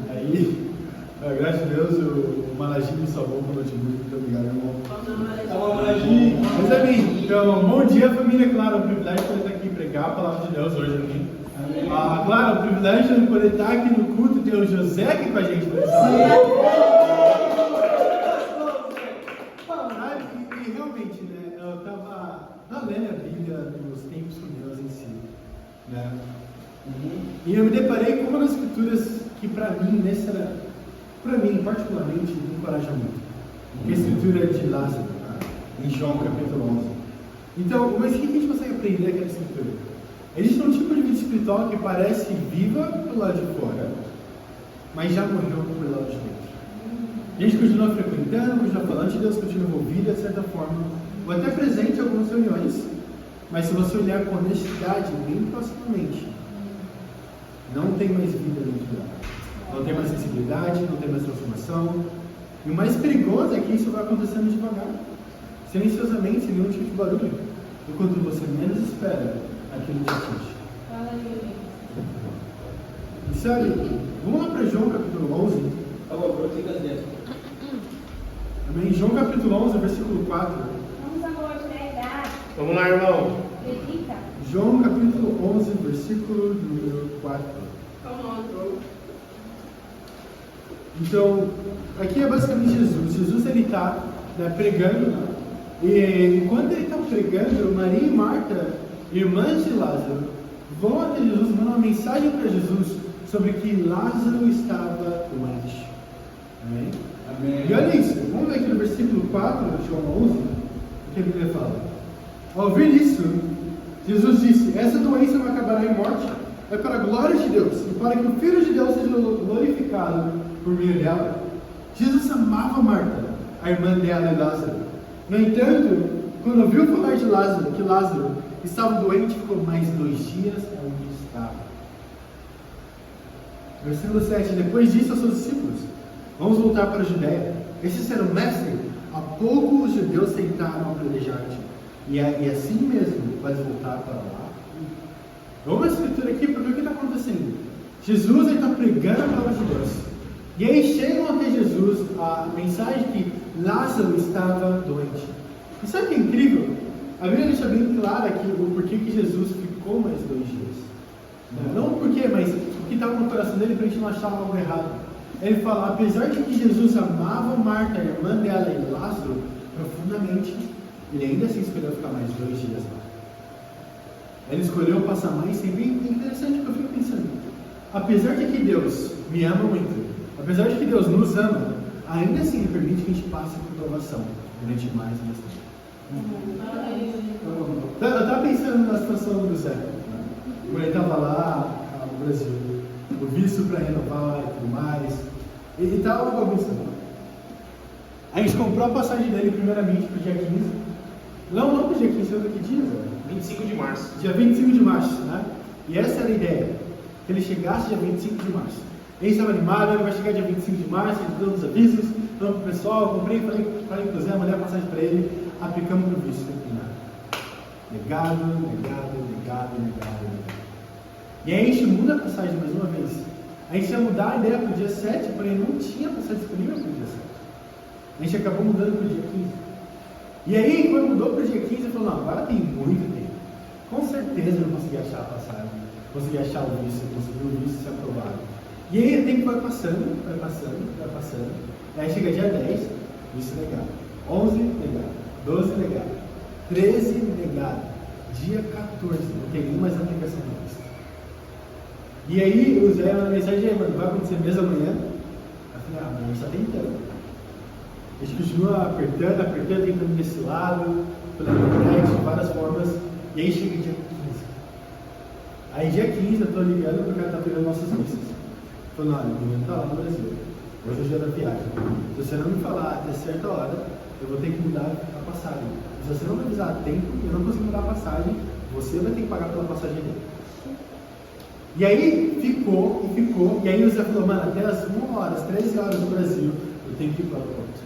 aí, graças a Deus, o Malagi me salvou com o notebook. Muito obrigado, irmão. Tá Malagi. Mas amém. Então, bom dia, família. Claro, é um privilégio poder estar aqui e pregar a palavra de Deus hoje, amém. Claro, é um privilégio poder estar aqui no culto e ter o José aqui com a gente. E realmente, né, eu estava lendo a Bíblia nos tempos com Deus em si, né? E eu me deparei com uma das escrituras que para mim particularmente, me encoraja muito. Que é a escritura de Lázaro, em João capítulo 11. Então, mas o que a gente consegue aprender aquela escritura? Existe um tipo de vida espiritual que parece viva pelo lado de fora, mas já morreu pelo lado de dentro. A gente continua frequentando, continua falando de Deus, continua envolvido de certa forma, ou até presente em algumas reuniões, mas se você olhar com honestidade, bem proximamente, não tem mais vida dentro dela. Não tem mais sensibilidade, não tem mais transformação. E o mais perigoso é que isso vai acontecendo devagar, silenciosamente, sem nenhum tipo de barulho. Enquanto você menos espera, aquilo te atinge. E sabe, vamos lá para João capítulo 11. Amém? João capítulo 11, versículo 4. Vamos agora pregar. Vamos lá, irmão. Predica. João capítulo 11, versículo número 4. Então, aqui é basicamente Jesus. Jesus ele está pregando, e enquanto ele está pregando, Maria e Marta, irmãs de Lázaro, vão até Jesus, mandam uma mensagem para Jesus sobre que Lázaro estava doente. Amém? Amém. E olha isso, vamos ver aqui no versículo 4 de João 11, o que a Bíblia fala. Ao ouvir isso, Jesus disse: essa doença não acabará em morte, é para a glória de Deus, e para que o Filho de Deus seja glorificado por meio dela. Jesus amava Marta, a irmã dela e Lázaro. No entanto, quando ouviu falar de Lázaro, que Lázaro estava doente, ficou mais 2 dias onde estava. Versículo 7. Depois disse aos seus discípulos: vamos voltar para a Judéia. Esses disseram: mestre, há pouco os judeus tentaram apedrejar-te, e assim mesmo vais voltar para lá? Vamos à escritura aqui para ver o que está acontecendo. Jesus está pregando a palavra de Deus. E aí chegam até Jesus a mensagem que Lázaro estava doente. E sabe o que é incrível? A Bíblia deixa bem claro aqui o porquê que Jesus ficou mais 2 dias. Não o porquê, mas o que estava no coração dele para a gente não achar algo errado. Ele fala: apesar de que Jesus amava Marta, a irmã dela, e Lázaro profundamente, ele ainda assim escolheu ficar mais 2 dias lá. Ele escolheu passar mais tempo. E é interessante que eu fico pensando: apesar de que Deus me ama muito, apesar de que Deus nos ama, ainda assim Ele permite que a gente passe por provação durante mais tempo. Eu estava pensando na situação do Zé, quando ele estava lá no Brasil, o visto para renovar e tudo mais, ele estava bagunçando. A gente comprou a passagem dele primeiramente para o dia 15. Não para o dia 15, foi que dia? 25 de março. Dia 25 de março, né? E essa era a ideia, que ele chegasse dia 25 de março. Ele estava animado, ele vai chegar dia 25 de março, ele deu os avisos, falando para o pessoal, falei para o Zé, mandei a passagem para ele, aplicamos para o visto. Negado. E aí a gente muda a passagem mais uma vez. A gente ia mudar a ideia para o dia 7, porém não tinha passagem disponível para o dia 7. A gente acabou mudando para o dia 15. E aí, quando mudou para o dia 15, eu falei: não, agora tem muito tempo. Com certeza eu não consegui achar a passagem, consegui achar o visto, consegui o visto ser aprovado. E aí o tempo vai passando. Aí chega dia 10, visto negado. 11, negado. 12, negado. 13, negado. Dia 14, não tem nenhuma mais aplicação do visto. E aí o Zé mandou mensagem: mano, vai acontecer mesmo amanhã? Eu falei: mas a gente está tentando. A gente continua apertando, tentando desse lado, pela internet, de várias formas. E aí chega dia 15. Aí dia 15 eu estou ligando para o cara estar pegando nossas vistas. Falando: olha, o menino está lá no Brasil. Hoje é o dia da viagem. Se você não me falar até certa hora, eu vou ter que mudar a passagem. Se você não me avisar a tempo, eu não consigo mudar a passagem, você vai ter que pagar pela passagem dele. E aí ficou, e aí o Zé falou: mano, até as 1 hora, às 13 horas do Brasil, eu tenho que ir para o aeroporto.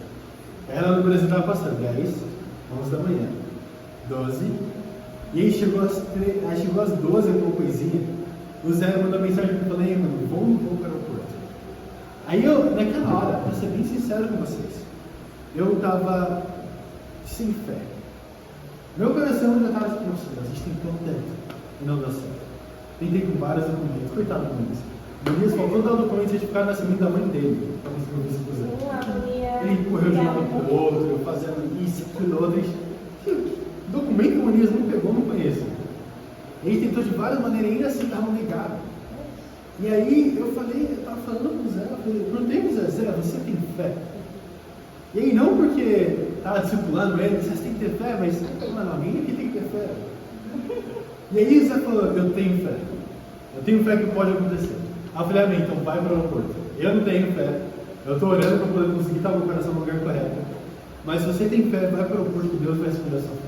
Ela no Brasil estava passando 10, 11 da manhã, 12, e aí chegou às 12, alguma coisinha. O Zé mandou mensagem para mim: falei: mano, vamos para o aeroporto. Aí naquela hora, para ser bem sincero com vocês, eu estava sem fé. Meu coração já estava tipo, nossa, a gente tentou tanto e não deu certo. Tentei com vários documentos, coitado do Muniz. O Muniz faltou dar o documento de certificado de nascimento da mãe dele, para conseguir o visto cruzado. Ele correu de um lado para o outro, fazendo isso, aquilo, outro. Documento que o Muniz não pegou, não conheço. Ele tentou de várias maneiras, ainda assim estava negado. E aí eu estava falando com o Zé, eu falei, perguntei pro Zé, você tem fé? E aí não porque estava discipulando ele, você tem que ter fé, mas mano, alguém aqui tem que ter fé. E aí o Zé falou, eu tenho fé. Eu tenho fé que pode acontecer. Aí eu falei, amém, então vai para o aeroporto. Eu não tenho fé, eu estou orando para poder conseguir estar com o coração no lugar correto. Mas se você tem fé, vai para o aeroporto que Deus vai responder a sua fé.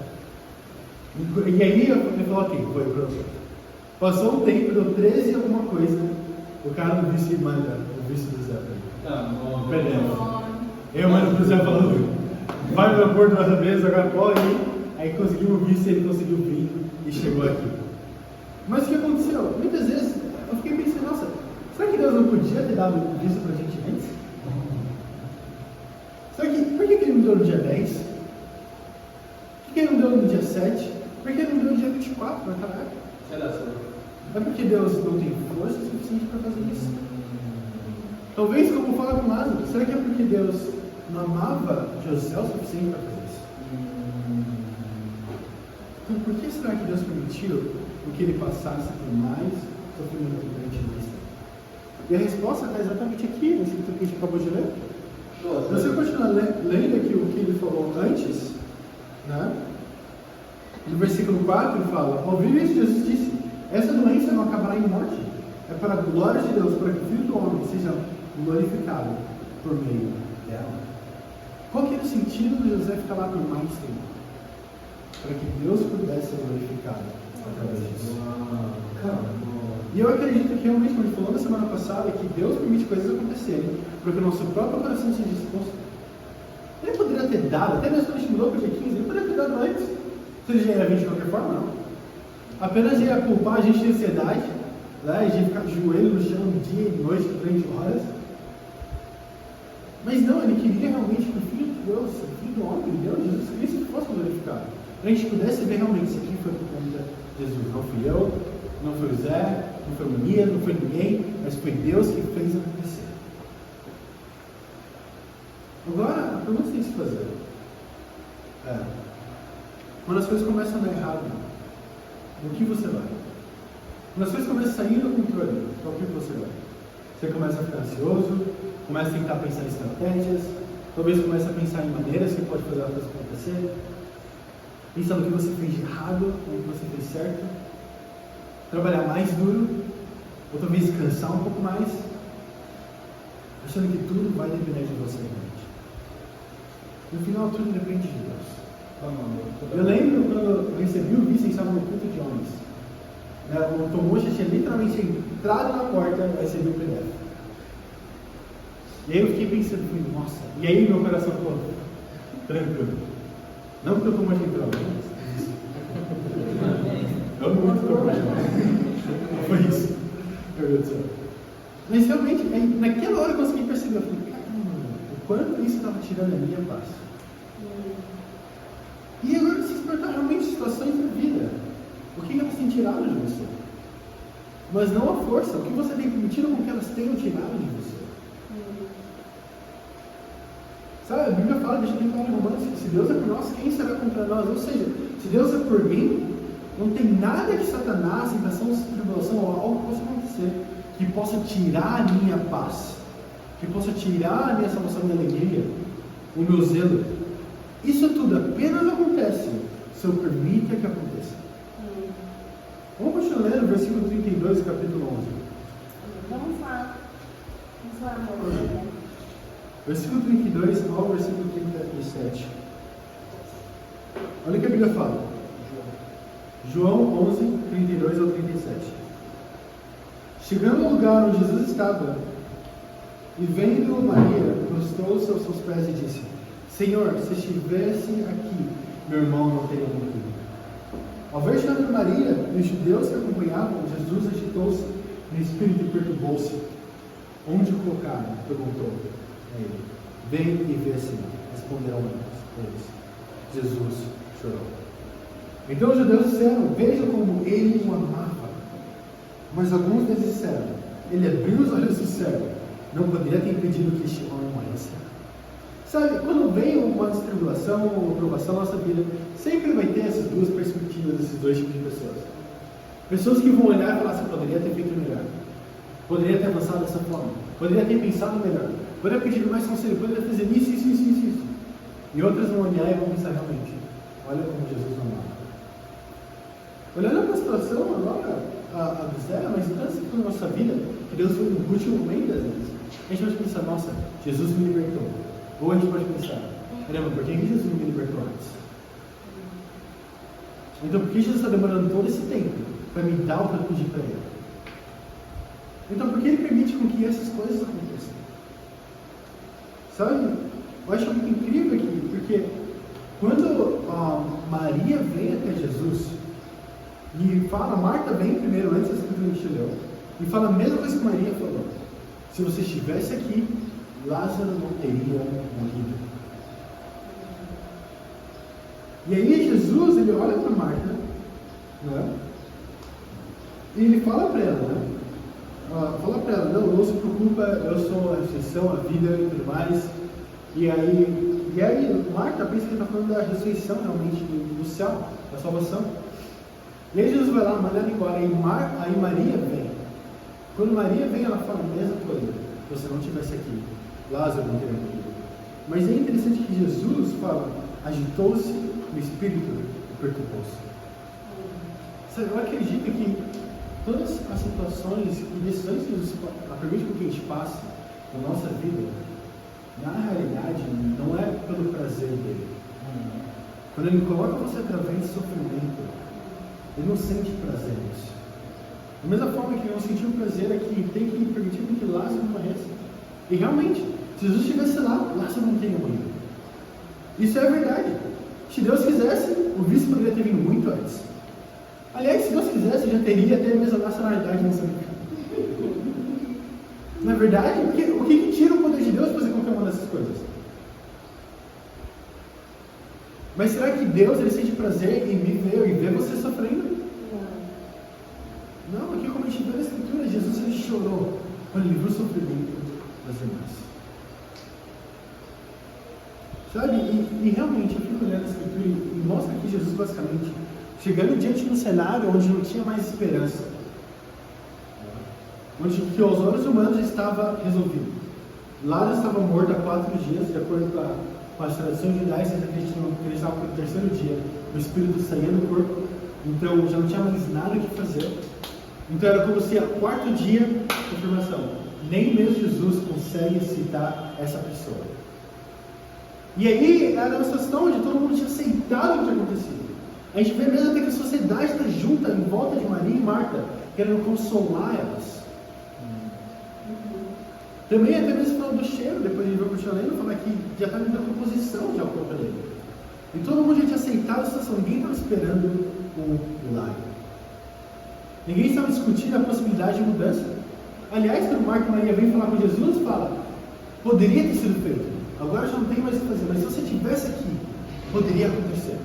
E aí ele falou, ok, foi para o aeroporto. Passou um tempo, deu 13 e alguma coisa, o cara do vice manda o vice do Zé para ele. Eu mando pro Zé falando, vai para o aeroporto mais uma vez, agora pode ir. Aí conseguiu o vice, ele conseguiu vir e chegou aqui. Mas o que aconteceu? Muitas vezes eu fiquei pensando, nossa, será que Deus não podia ter dado o visto para a gente antes? Será que, por que ele não deu no dia 10? Por que ele não deu no dia 7? Por que ele não deu no dia 24 naquela época? É porque Deus não tem força suficiente para fazer isso. Talvez, como fala com Lázaro, será que é porque Deus não amava José o suficiente para fazer isso? Então, por que será que Deus permitiu que ele passasse por mais sofrimento durante a vida? E a resposta está exatamente aqui, no escrito que a gente acabou de ler. Se você continuar lendo aqui o que ele falou antes, né? No versículo 4 ele fala, ouviu isso, Jesus disse, essa doença não acabará em morte, é para a glória de Deus, para que o Filho do Homem seja glorificado por meio dela. Qual que era o sentido de José ficar lá por mais tempo? Para que Deus pudesse ser glorificado através disso. E eu acredito que realmente, como a gente falou na semana passada, que Deus permite coisas acontecerem para que o nosso próprio coração seja disposto. Ele poderia ter dado, até mesmo quando a gente mudou para o dia 15, ele poderia ter dado antes. Se ele já ia vir de qualquer forma, não. Apenas ia culpar a gente de ansiedade, né? A gente ficar de joelho no chão dia e noite durante horas. Mas não, ele queria realmente que o Filho de Deus, o Filho do Homem, Deus, Jesus Cristo, fosse glorificado. Para a gente pudesse ver realmente isso aqui foi por conta de Jesus. Não fui eu, não foi o Zé, não foi o Mania, não foi ninguém, mas foi Deus que fez acontecer. Agora, a pergunta que tem que se fazer é, quando as coisas começam a dar errado, o que você vai? Quando as coisas começam a sair do controle, para o que você vai? Você começa a ficar ansioso, começa a tentar pensar em estratégias, talvez comece a pensar em maneiras que pode fazer as coisas acontecer, pensando no que você fez de errado, no que você fez certo, trabalhar mais duro, ou talvez descansar um pouco mais, achando que tudo vai depender de você realmente. No final, tudo depende de Deus. Eu lembro quando eu recebi o visto e estava no culto de homens. O Tomoshi tinha literalmente entrado na porta e recebi o PDF. E aí eu fiquei pensando, falei, nossa, e aí meu coração ficou tranquilo. Não porque o Tomoshi entrou, mas eu amo muito o Tomoshi. Não foi isso. Meu Deus do céu. Mas realmente, naquela hora eu consegui perceber, eu falei, caramba, o quanto isso estava tirando a minha paz. E agora se exportar realmente situações da vida. O que elas têm tirado de você? Mas não a força. O que você tem permitido com que elas tenham tirado de você? Sabe, a Bíblia fala, deixa eu bem claro em Romanos, que se Deus é por nós, quem será contra nós? Ou seja, se Deus é por mim, não tem nada que Satanás, tentação, tribulação ou algo que possa acontecer que possa tirar a minha paz, que possa tirar a minha salvação, a minha alegria, o meu zelo. Isso tudo apenas acontece se eu permito que aconteça. Vamos continuar lendo o versículo 32 do capítulo 11. Vamos lá. Vamos lá, amor. Versículo 32 ao versículo 37. Olha o que a Bíblia fala. João 11, 32 ao 37. Chegando ao lugar onde Jesus estava, e vendo Maria, prostrou-se aos seus pés e disse: Senhor, se estivesse aqui, meu irmão não teria morrido. Ao ver chegando Maria e os judeus que acompanhavam, Jesus agitou-se no espírito e perturbou-se. Onde o colocaram? Perguntou a ele. Vem e vê, Senhor. Responderam eles. Jesus chorou. Então os judeus disseram, vejam como ele o amava. Mas alguns deles disseram, ele abriu os olhos do céu, não poderia ter impedido que este homem morresse. Sabe, quando vem uma distribuição ou uma aprovação na nossa vida, sempre vai ter essas duas perspectivas, esses dois tipos de pessoas. Pessoas que vão olhar e falar assim, poderia ter feito melhor, poderia ter avançado dessa forma, poderia ter pensado melhor, poderia ter pedido mais conselho, poderia ter feito isso. E outras vão olhar e vão pensar realmente, olha como Jesus amava. Olhando para a situação agora, a do Zé, mas tanto na nossa vida, que Deus foi no último momento das vezes, a gente pode pensar, nossa, Jesus me libertou. Ou a gente pode pensar, caramba, por que Jesus não me libertou antes? Então, por que Jesus está demorando todo esse tempo para me dar o que eu pedi para Ele? Então, por que Ele permite com que essas coisas aconteçam? Sabe? Eu acho muito incrível aqui, porque quando Maria vem até Jesus e fala, Marta vem primeiro, antes da escritura que leu, e fala a mesma coisa que Maria falou. Se você estivesse aqui, Lázaro não teria morrido. E aí Jesus, ele olha para Marta, né? E ele fala para ela, né? Fala para ela, não se preocupa, eu sou a ressurreição, a vida e tudo mais. E aí Marta pensa que ele está falando da ressurreição realmente do céu, da salvação. E aí Jesus vai lá, manda ela embora, aí Maria vem. Quando Maria vem, ela fala a mesma coisa. Se você não estivesse aqui, Lázaro não teria morrido. Mas é interessante que Jesus fala, agitou-se no espírito e perturbou-se. Eu acredito que todas as situações e decisões que Jesus permite que a gente passe na nossa vida, na realidade, não é pelo prazer dele. Quando ele coloca você através de sofrimento, ele não sente prazer nisso. Da mesma forma que ele não sentiu prazer aqui, tem que permitir que Lázaro morresse. E realmente, se Jesus estivesse lá, Lázaro não teria morrido. Isso é verdade. Se Deus quisesse, o vice poderia ter vindo muito antes. Aliás, se Deus quisesse, já teria até a mesma nacionalidade nessa vida. Não é verdade? O que tira o poder de Deus de fazer qualquer uma dessas coisas? Mas será que Deus ele sente prazer em me ver e ver você sofrendo? Não, aqui como a gente vê na Escritura, Jesus ele chorou quando ele viu o sofrimento das irmãs. Sabe? E realmente eu fico olhando a Escritura e mostra que Jesus basicamente chegando diante de um cenário onde não tinha mais esperança, onde que aos olhos humanos estava resolvido. Lázaro estava morto há 4 dias, de acordo com as tradições judaicas, acreditam que ele estava no terceiro dia, o espírito saía do corpo, então já não tinha mais nada o que fazer. Então era como se a 4º dia, confirmação, nem mesmo Jesus consegue citar essa pessoa. E aí era uma situação onde todo mundo tinha aceitado o que tinha acontecido. A gente vê mesmo até que a sociedade está junta em volta de Maria e Marta, querendo consolar elas. Também até mesmo falando do cheiro, depois a gente vai continuar lendo, falar que já está vindo a composição de algo para ele. E todo mundo já tinha aceitado a situação, ninguém estava esperando o milagre. Ninguém estava discutindo a possibilidade de mudança. Aliás, quando Marta e Maria vêm falar com Jesus, fala, poderia ter sido feito, agora já não tem mais o que fazer, mas se você estivesse aqui, poderia acontecer.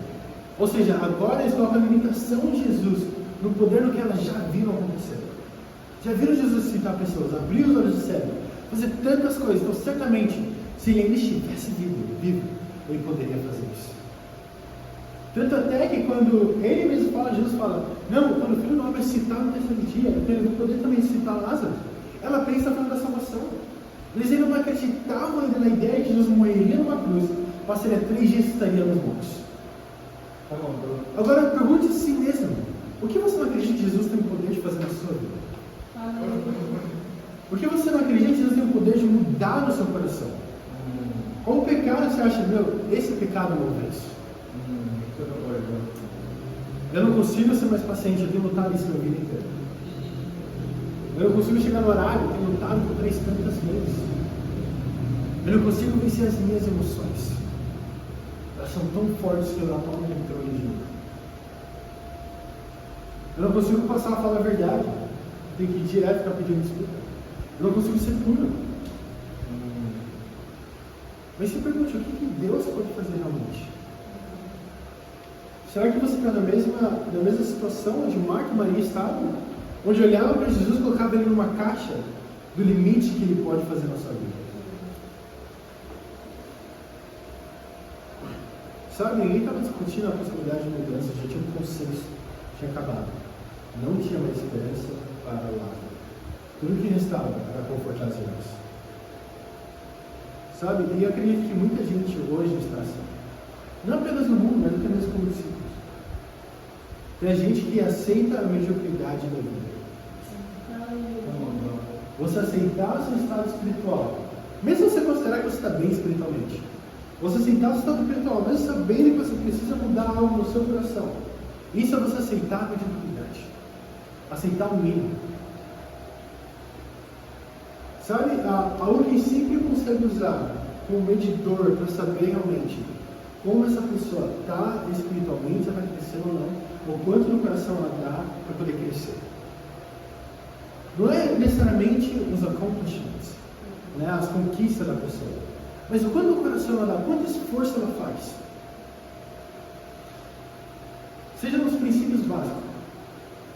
Ou seja, agora eles colocam a limitação de Jesus no poder do que elas já viram acontecer. Já viram Jesus citar pessoas, abrir os olhos do cérebro, fazer tantas coisas. Então, certamente, se ele ainda estivesse vivo, ele poderia fazer isso. Tanto até que quando ele mesmo fala, Jesus fala, não, quando o Filho do Homem é citado no terceiro dia, então ele vai poder também citar Lázaro. Ela pensa falando da salvação. Eles ainda não acreditavam ainda na ideia de Jesus morreria numa cruz, passaria 3 dias e estaria nos mortos. Agora pergunte a si mesmo, o que você não acredita que Jesus tem o poder de fazer na sua vida? Por que você não acredita que Jesus tem o poder de mudar no seu coração? Qual pecado você acha, esse pecado não é isso? Eu não consigo ser mais paciente, eu tenho lutado isso a minha vida inteira. Eu não consigo chegar no horário, eu tenho lutado por 3 tantas vezes. Eu não consigo vencer as minhas emoções. Elas são tão fortes que eu não tomo controle de mim. Eu não consigo passar a falar a verdade. Eu tenho que ir direto para pedir desculpa. Eu não consigo ser puro. Mas se pergunte, o que Deus pode fazer realmente? Será que você está na mesma situação onde Marta e Maria estavam? Onde olhava para Jesus e colocava ele numa caixa do limite que ele pode fazer na sua vida? Sabe, ninguém estava discutindo a possibilidade de mudança, já tinha um consenso, tinha acabado. Não tinha mais esperança para o lado. Tudo que restava era confortar as irmãs. Sabe, e eu acredito que muita gente hoje está assim. Não apenas no mundo, mas até mesmo como discípulos. Tem gente que aceita a mediocridade da vida. Você aceitar o seu estado espiritual, mesmo você considerar que você está bem espiritualmente. Você aceitar o seu estado espiritual, mesmo sabendo que você precisa mudar algo no seu coração. Isso é você aceitar a mediocridade. Aceitar o mínimo. Sabe, algo que sempre consegue usar como medidor para saber realmente como essa pessoa está espiritualmente, se ela vai crescer ou não, ou quanto no coração ela dá para poder crescer. Não é necessariamente os accomplishments, né, as conquistas da pessoa, mas o quanto no coração ela dá, quanto esforço ela faz. Seja nos princípios básicos,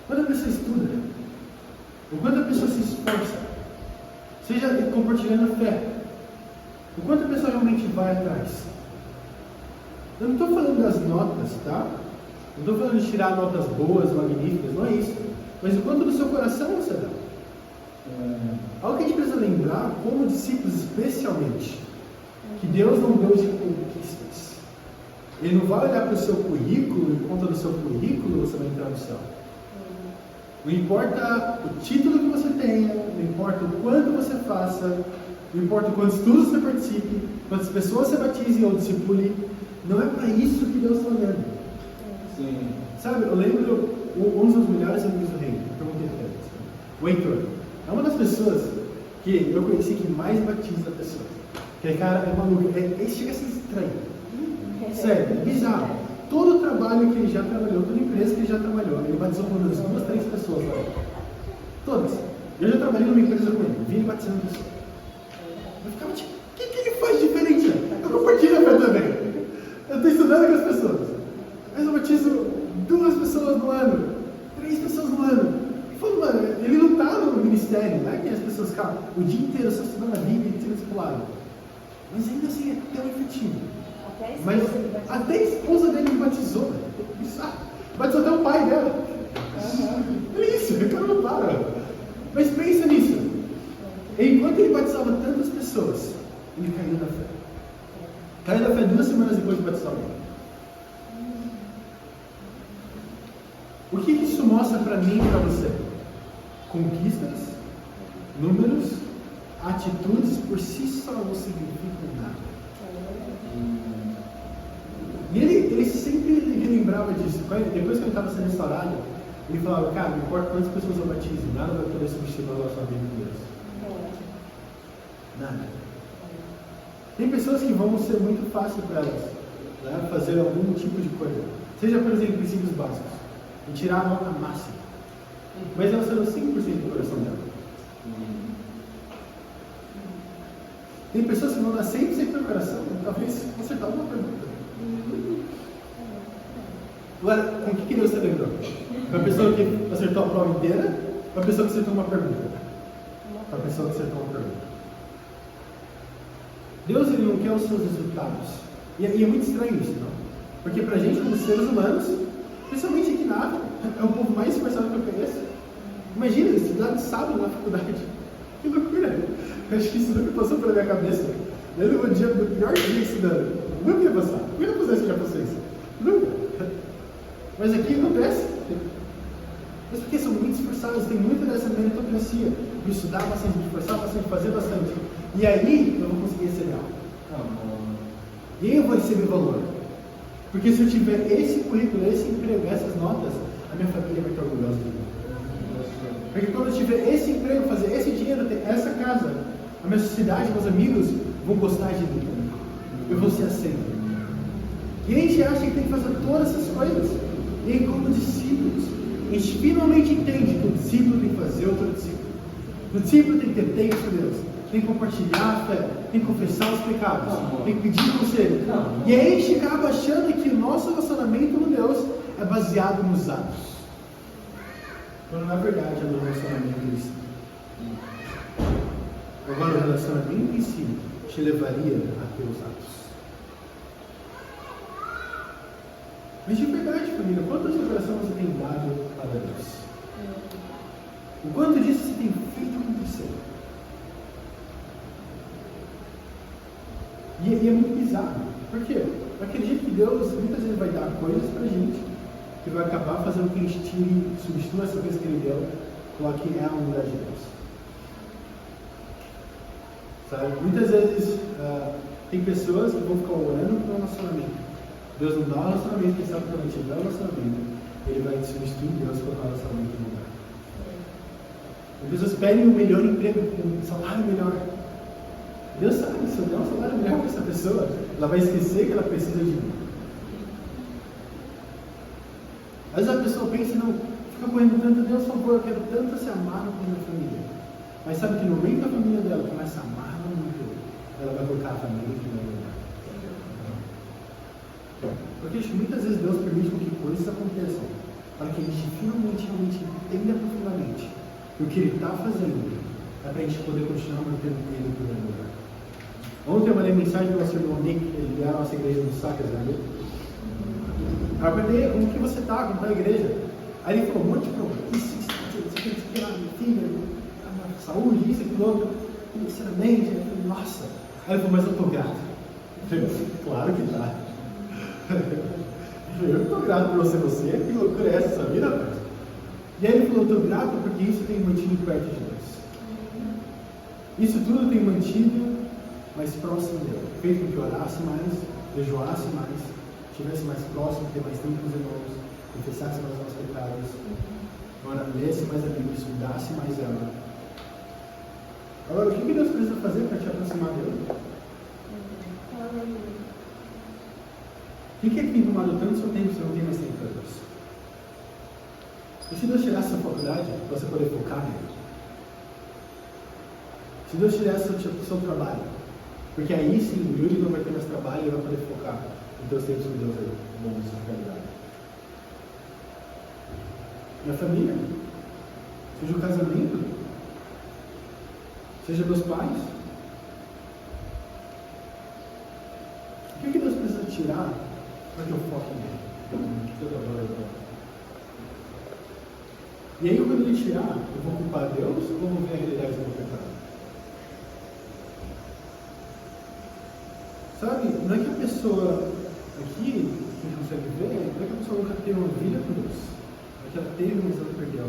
quando a pessoa estuda, o quanto a pessoa se esforça, seja compartilhando a fé, o quanto a pessoa realmente vai atrás. Eu não estou falando das notas, tá? Não estou falando de tirar notas boas, magníficas, não é isso. Mas o quanto do seu coração você dá. Algo que a gente precisa lembrar, como discípulos especialmente, que Deus não deu de conquistas. Ele não vai olhar para o seu currículo, e por conta do seu currículo você vai entrar no céu. Não importa o título que você tenha, não importa o quanto você faça, não importa quantos estudos você participe, quantas pessoas você batize ou discipule, não é para isso que Deus está olhando. Sim. Sabe, eu lembro um dos melhores amigos do reino, eu perguntei para ele, o Heitor, é uma das pessoas que eu conheci que mais batiza pessoas. Aquele cara é maluco, ele chega a ser estranho. Sério, é bizarro. Todo o trabalho que ele já trabalhou, toda empresa que ele já trabalhou, ele batizou com umas 2, 3 pessoas lá. Todas. Eu já trabalhei numa empresa com ele, vi ele batizando pessoas. Eu ficava tipo, o que ele faz diferente? Eu compartilho a fé também. Eu estou estudando com as pessoas. Mas eu batizo 2 pessoas no ano, 3 pessoas no ano. E falou, mano, ele não está no ministério, não é que as pessoas ficam o dia inteiro só estudando a Bíblia e sendo discipulado. Mas ainda assim é tão efetivo. Mas até a esposa dele me batizou, bizarro. Batizou até o pai dela. É isso, o cara não para. Mas pensa nisso. Enquanto ele batizava tantas pessoas, ele caiu da fé. Caiu da fé 2 semanas depois de batizar alguém. O que isso mostra para mim e para você? Conquistas, números, atitudes por si só não significam nada. E ele sempre relembrava disso. Depois que ele estava sendo restaurado, ele falava, cara, não importa quantas pessoas eu batizo, nada vai poder substituir a nossa vida com Deus. Nada. Tem pessoas que vão ser muito fácil para elas, né, fazer algum tipo de coisa. Seja, por exemplo, princípios básicos. E tirar a nota máxima. Mas elas serão 5% do coração dela. Tem pessoas que vão dar 100% do coração, talvez acertar uma pergunta. Agora, com o que Deus se lembrou? Para a pessoa que acertou a prova inteira, para a pessoa que acertou uma pergunta? Para a pessoa que acertou uma pergunta. Deus, ele não quer os seus resultados. E é muito estranho isso, não? Porque para a gente, como seres humanos, principalmente aqui na África, é o povo mais esforçado que eu conheço. Imagina, estudar de sábado na faculdade. Que loucura! Eu acho que isso nunca passou pela minha cabeça. Eu no dia do pior dia estudando. Nunca ia passar. Nunca ia fazer isso já pra vocês. Nunca. Mas aqui acontece. Mas porque são muito esforçados, tem muita dessa meritocracia. De estudar bastante, de esforçar bastante, fazer bastante. E aí eu vou conseguir receber algo. E aí eu vou receber valor. Porque se eu tiver esse currículo, esse emprego, essas notas, a minha família vai estar orgulhosa de mim. Porque quando eu tiver esse emprego, fazer esse dinheiro, ter essa casa, a minha sociedade, meus amigos vão gostar de mim. Eu vou ser aceito. E a gente acha que tem que fazer todas essas coisas. E aí, como discípulos, a gente finalmente entende que o discípulo tem que fazer outro discípulo. O discípulo tem que ter tempo com Deus, tem que compartilhar a fé, tem que confessar os pecados, tem que pedir conselho. E aí a gente acaba achando que o nosso relacionamento com Deus é baseado nos atos, quando na verdade é no relacionamento cristão. Agora, o relacionamento em si te levaria a ter os atos. Mas de verdade, família, quantas orações você tem dado para Deus? O quanto disso você tem feito acontecer? E é muito bizarro. Por quê? Eu acredito que Deus muitas vezes vai dar coisas pra gente que vai acabar fazendo que a gente substitua essa coisa que Ele deu, coloque ela no lugar de Deus. Sabe? Muitas vezes tem pessoas que vão ficar orando por um relacionamento. Deus não dá um relacionamento, quem sabe quando a gente dá um relacionamento, Ele vai substituir Deus para o relacionamento no lugar. As pessoas pedem um melhor emprego, um salário melhor. Deus sabe que se eu der um salário melhor para essa pessoa, ela vai esquecer que ela precisa de mim. Às vezes a pessoa pensa, não, fica correndo tanto, Deus, por favor, eu quero tanto ser amado por minha família. Mas sabe que no meio da família dela começa a amar muito, ela vai colocar a família em primeiro lugar. Porque muitas vezes Deus permite que coisas aconteçam para que a gente finalmente entenda profundamente que o que Ele está fazendo é para a gente poder continuar mantendo Ele em primeiro lugar. Ontem eu mandei mensagem para o nosso irmão Nick, ele é a nossa igreja no Sacas, né? Eu perguntei como que você está, como está a igreja. Aí ele falou um monte de problema. Isso aqui lá, minha filha, saúde, isso, aquilo outro, financeiramente. Eu falei, nossa. Aí ele falou, mas eu estou grato. Eu falei, claro que está. Eu estou grato por você, que loucura é essa vida, rapaz? E aí ele falou, eu estou grato porque isso tem mantido perto de Deus. Isso tudo tem mantido mais próximo dele, fez com que eu orasse mais, jejuasse mais, estivesse mais próximo, ter mais tempo com os irmãos, confessasse mais os nossos pecados, lesse mais a Bíblia, estudasse mais ela. Agora, o que Deus precisa fazer para te aproximar dele? O que é que tem tomado tanto seu tempo se não tem mais tempo para Deus? E se Deus tirasse a faculdade, para você poder focar nele? Se Deus tirasse o seu trabalho, porque aí sim, o Yuri não vai ter mais trabalho e vai poder focar em teus tempos com Deus aí, bom, isso é realidade. Minha família, seja o casamento, seja meus pais. O que Deus precisa tirar para que eu foque nele? E aí, quando Ele tirar, eu vou culpar Deus ou vou ver a realidade do meu pecado? Sabe, não é que a pessoa aqui, que a gente consegue ver, não é que a pessoa nunca teve uma vida com Deus. Não é que ela teve, mas ela perdeu.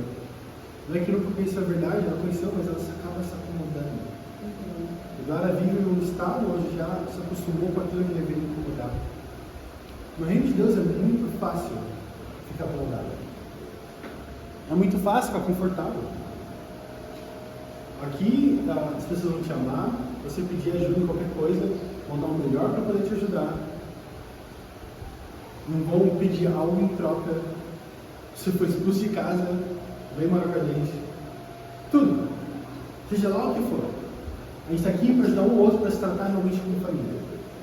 Não é que nunca conheceu a verdade, ela conheceu, mas ela acaba se acomodando. Agora ela vive num estado onde já se acostumou com aquilo que deveria incomodar. No reino de Deus é muito fácil ficar acomodado. É muito fácil ficar confortável. Aqui as pessoas vão te amar, você pedir ajuda em qualquer coisa, vão dar o melhor para poder te ajudar. Não vão pedir algo em troca. Se for expulso de casa, vem morar com a gente. Tudo. Seja lá o que for. A gente está aqui para ajudar um outro, para se tratar realmente como família.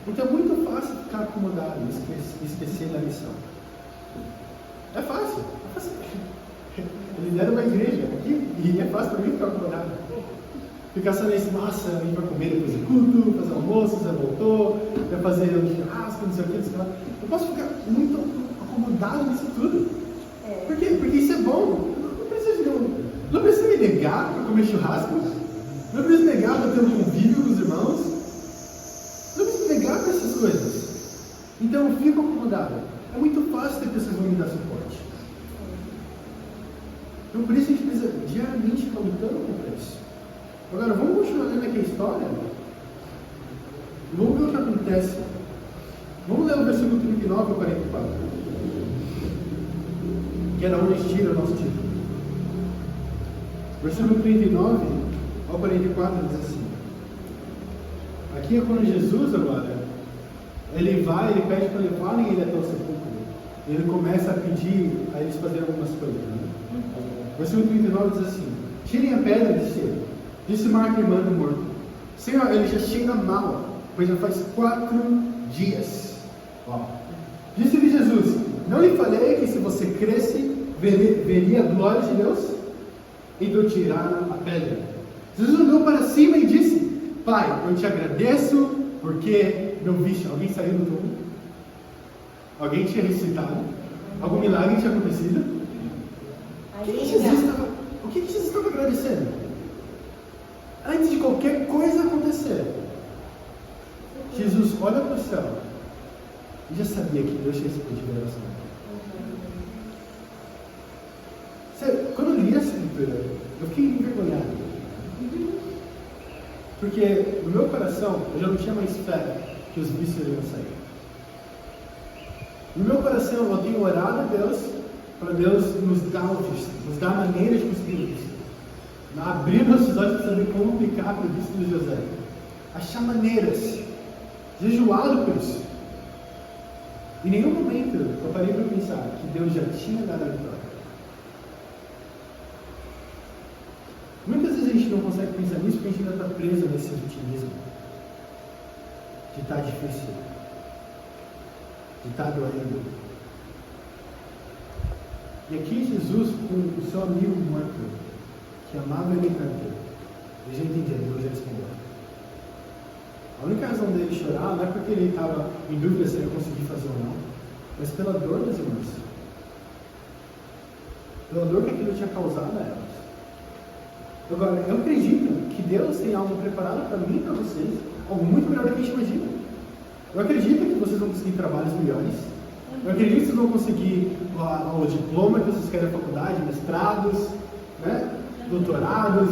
Então é muito fácil ficar acomodado e esquecer da missão. É fácil. É fácil. Eu lidero uma igreja aqui e é fácil para mim ficar acomodado. Ficar só nesse, nossa, a gente vai comer depois do culto, fazer almoço, já voltou, vai fazer um churrasco, não sei o que, não sei o que lá. Eu posso ficar muito acomodado nisso tudo. Por quê? Porque isso é bom. Não precisa me negar para comer churrasco. Não precisa me negar para ter um convívio com os irmãos. Não precisa me negar para essas coisas. Então eu fico acomodado. É muito fácil ter pessoas que vão me dar suporte. Então por isso a gente precisa diariamente ficar lutando contra isso. Agora vamos continuar lendo aqui a história. Vamos ver o que acontece. Vamos ler o versículo 39 ao 44. Que era onde a gente tira o nosso título. Versículo 39 ao 44 diz assim. Aqui é quando Jesus agora, ele pede para levarem ele até o sepulcro. E ele começa a pedir a eles fazerem algumas coisas. Né? Versículo 39 diz assim: tirem a pedra de cima. Disse Marta, irmã do morto: Senhor, ele já cheira mal, pois já faz 4 dias. Ó. Disse-lhe Jesus: não lhe falei que se você cresce, veria a glória de Deus? Então tiraram a pedra. Jesus olhou para cima e disse: Pai, eu te agradeço porque não viste. Alguém saiu do túmulo? Alguém tinha ressuscitado? Algum milagre tinha acontecido? O que Jesus estava agradecendo? Antes de qualquer coisa acontecer, Jesus olha para o céu e já sabia que Deus tinha respondido a oração. Quando eu li a escritura, eu fiquei envergonhado. Porque no meu coração eu já não tinha mais fé que os vícios iriam sair. No meu coração eu tenho orado a Deus para Deus nos dar o vício, nos dar maneiras de conseguir o vício. Abrir nossos olhos para saber como aplicar para o vício de José. Achar maneiras. Jejuado por isso. Em nenhum momento eu parei para pensar que Deus já tinha dado a vitória. Muitas vezes a gente não consegue pensar nisso porque a gente ainda está preso nesse otimismo. De estar difícil. De estar doendo. E aqui Jesus, com o seu amigo morto, que amava ele tanto, ele já entendia, Deus já respondeu. A única razão dele chorar não é porque ele estava em dúvida se ele ia conseguir fazer ou não, mas pela dor das irmãs. Pela dor que aquilo tinha causado a elas. Agora, eu acredito que Deus tem algo preparado para mim e para vocês, algo muito melhor do que a gente imagina. Eu acredito que vocês vão conseguir trabalhos melhores. Eu acredito que vocês vão conseguir o diploma que vocês querem na faculdade, mestrados, né? Doutorados,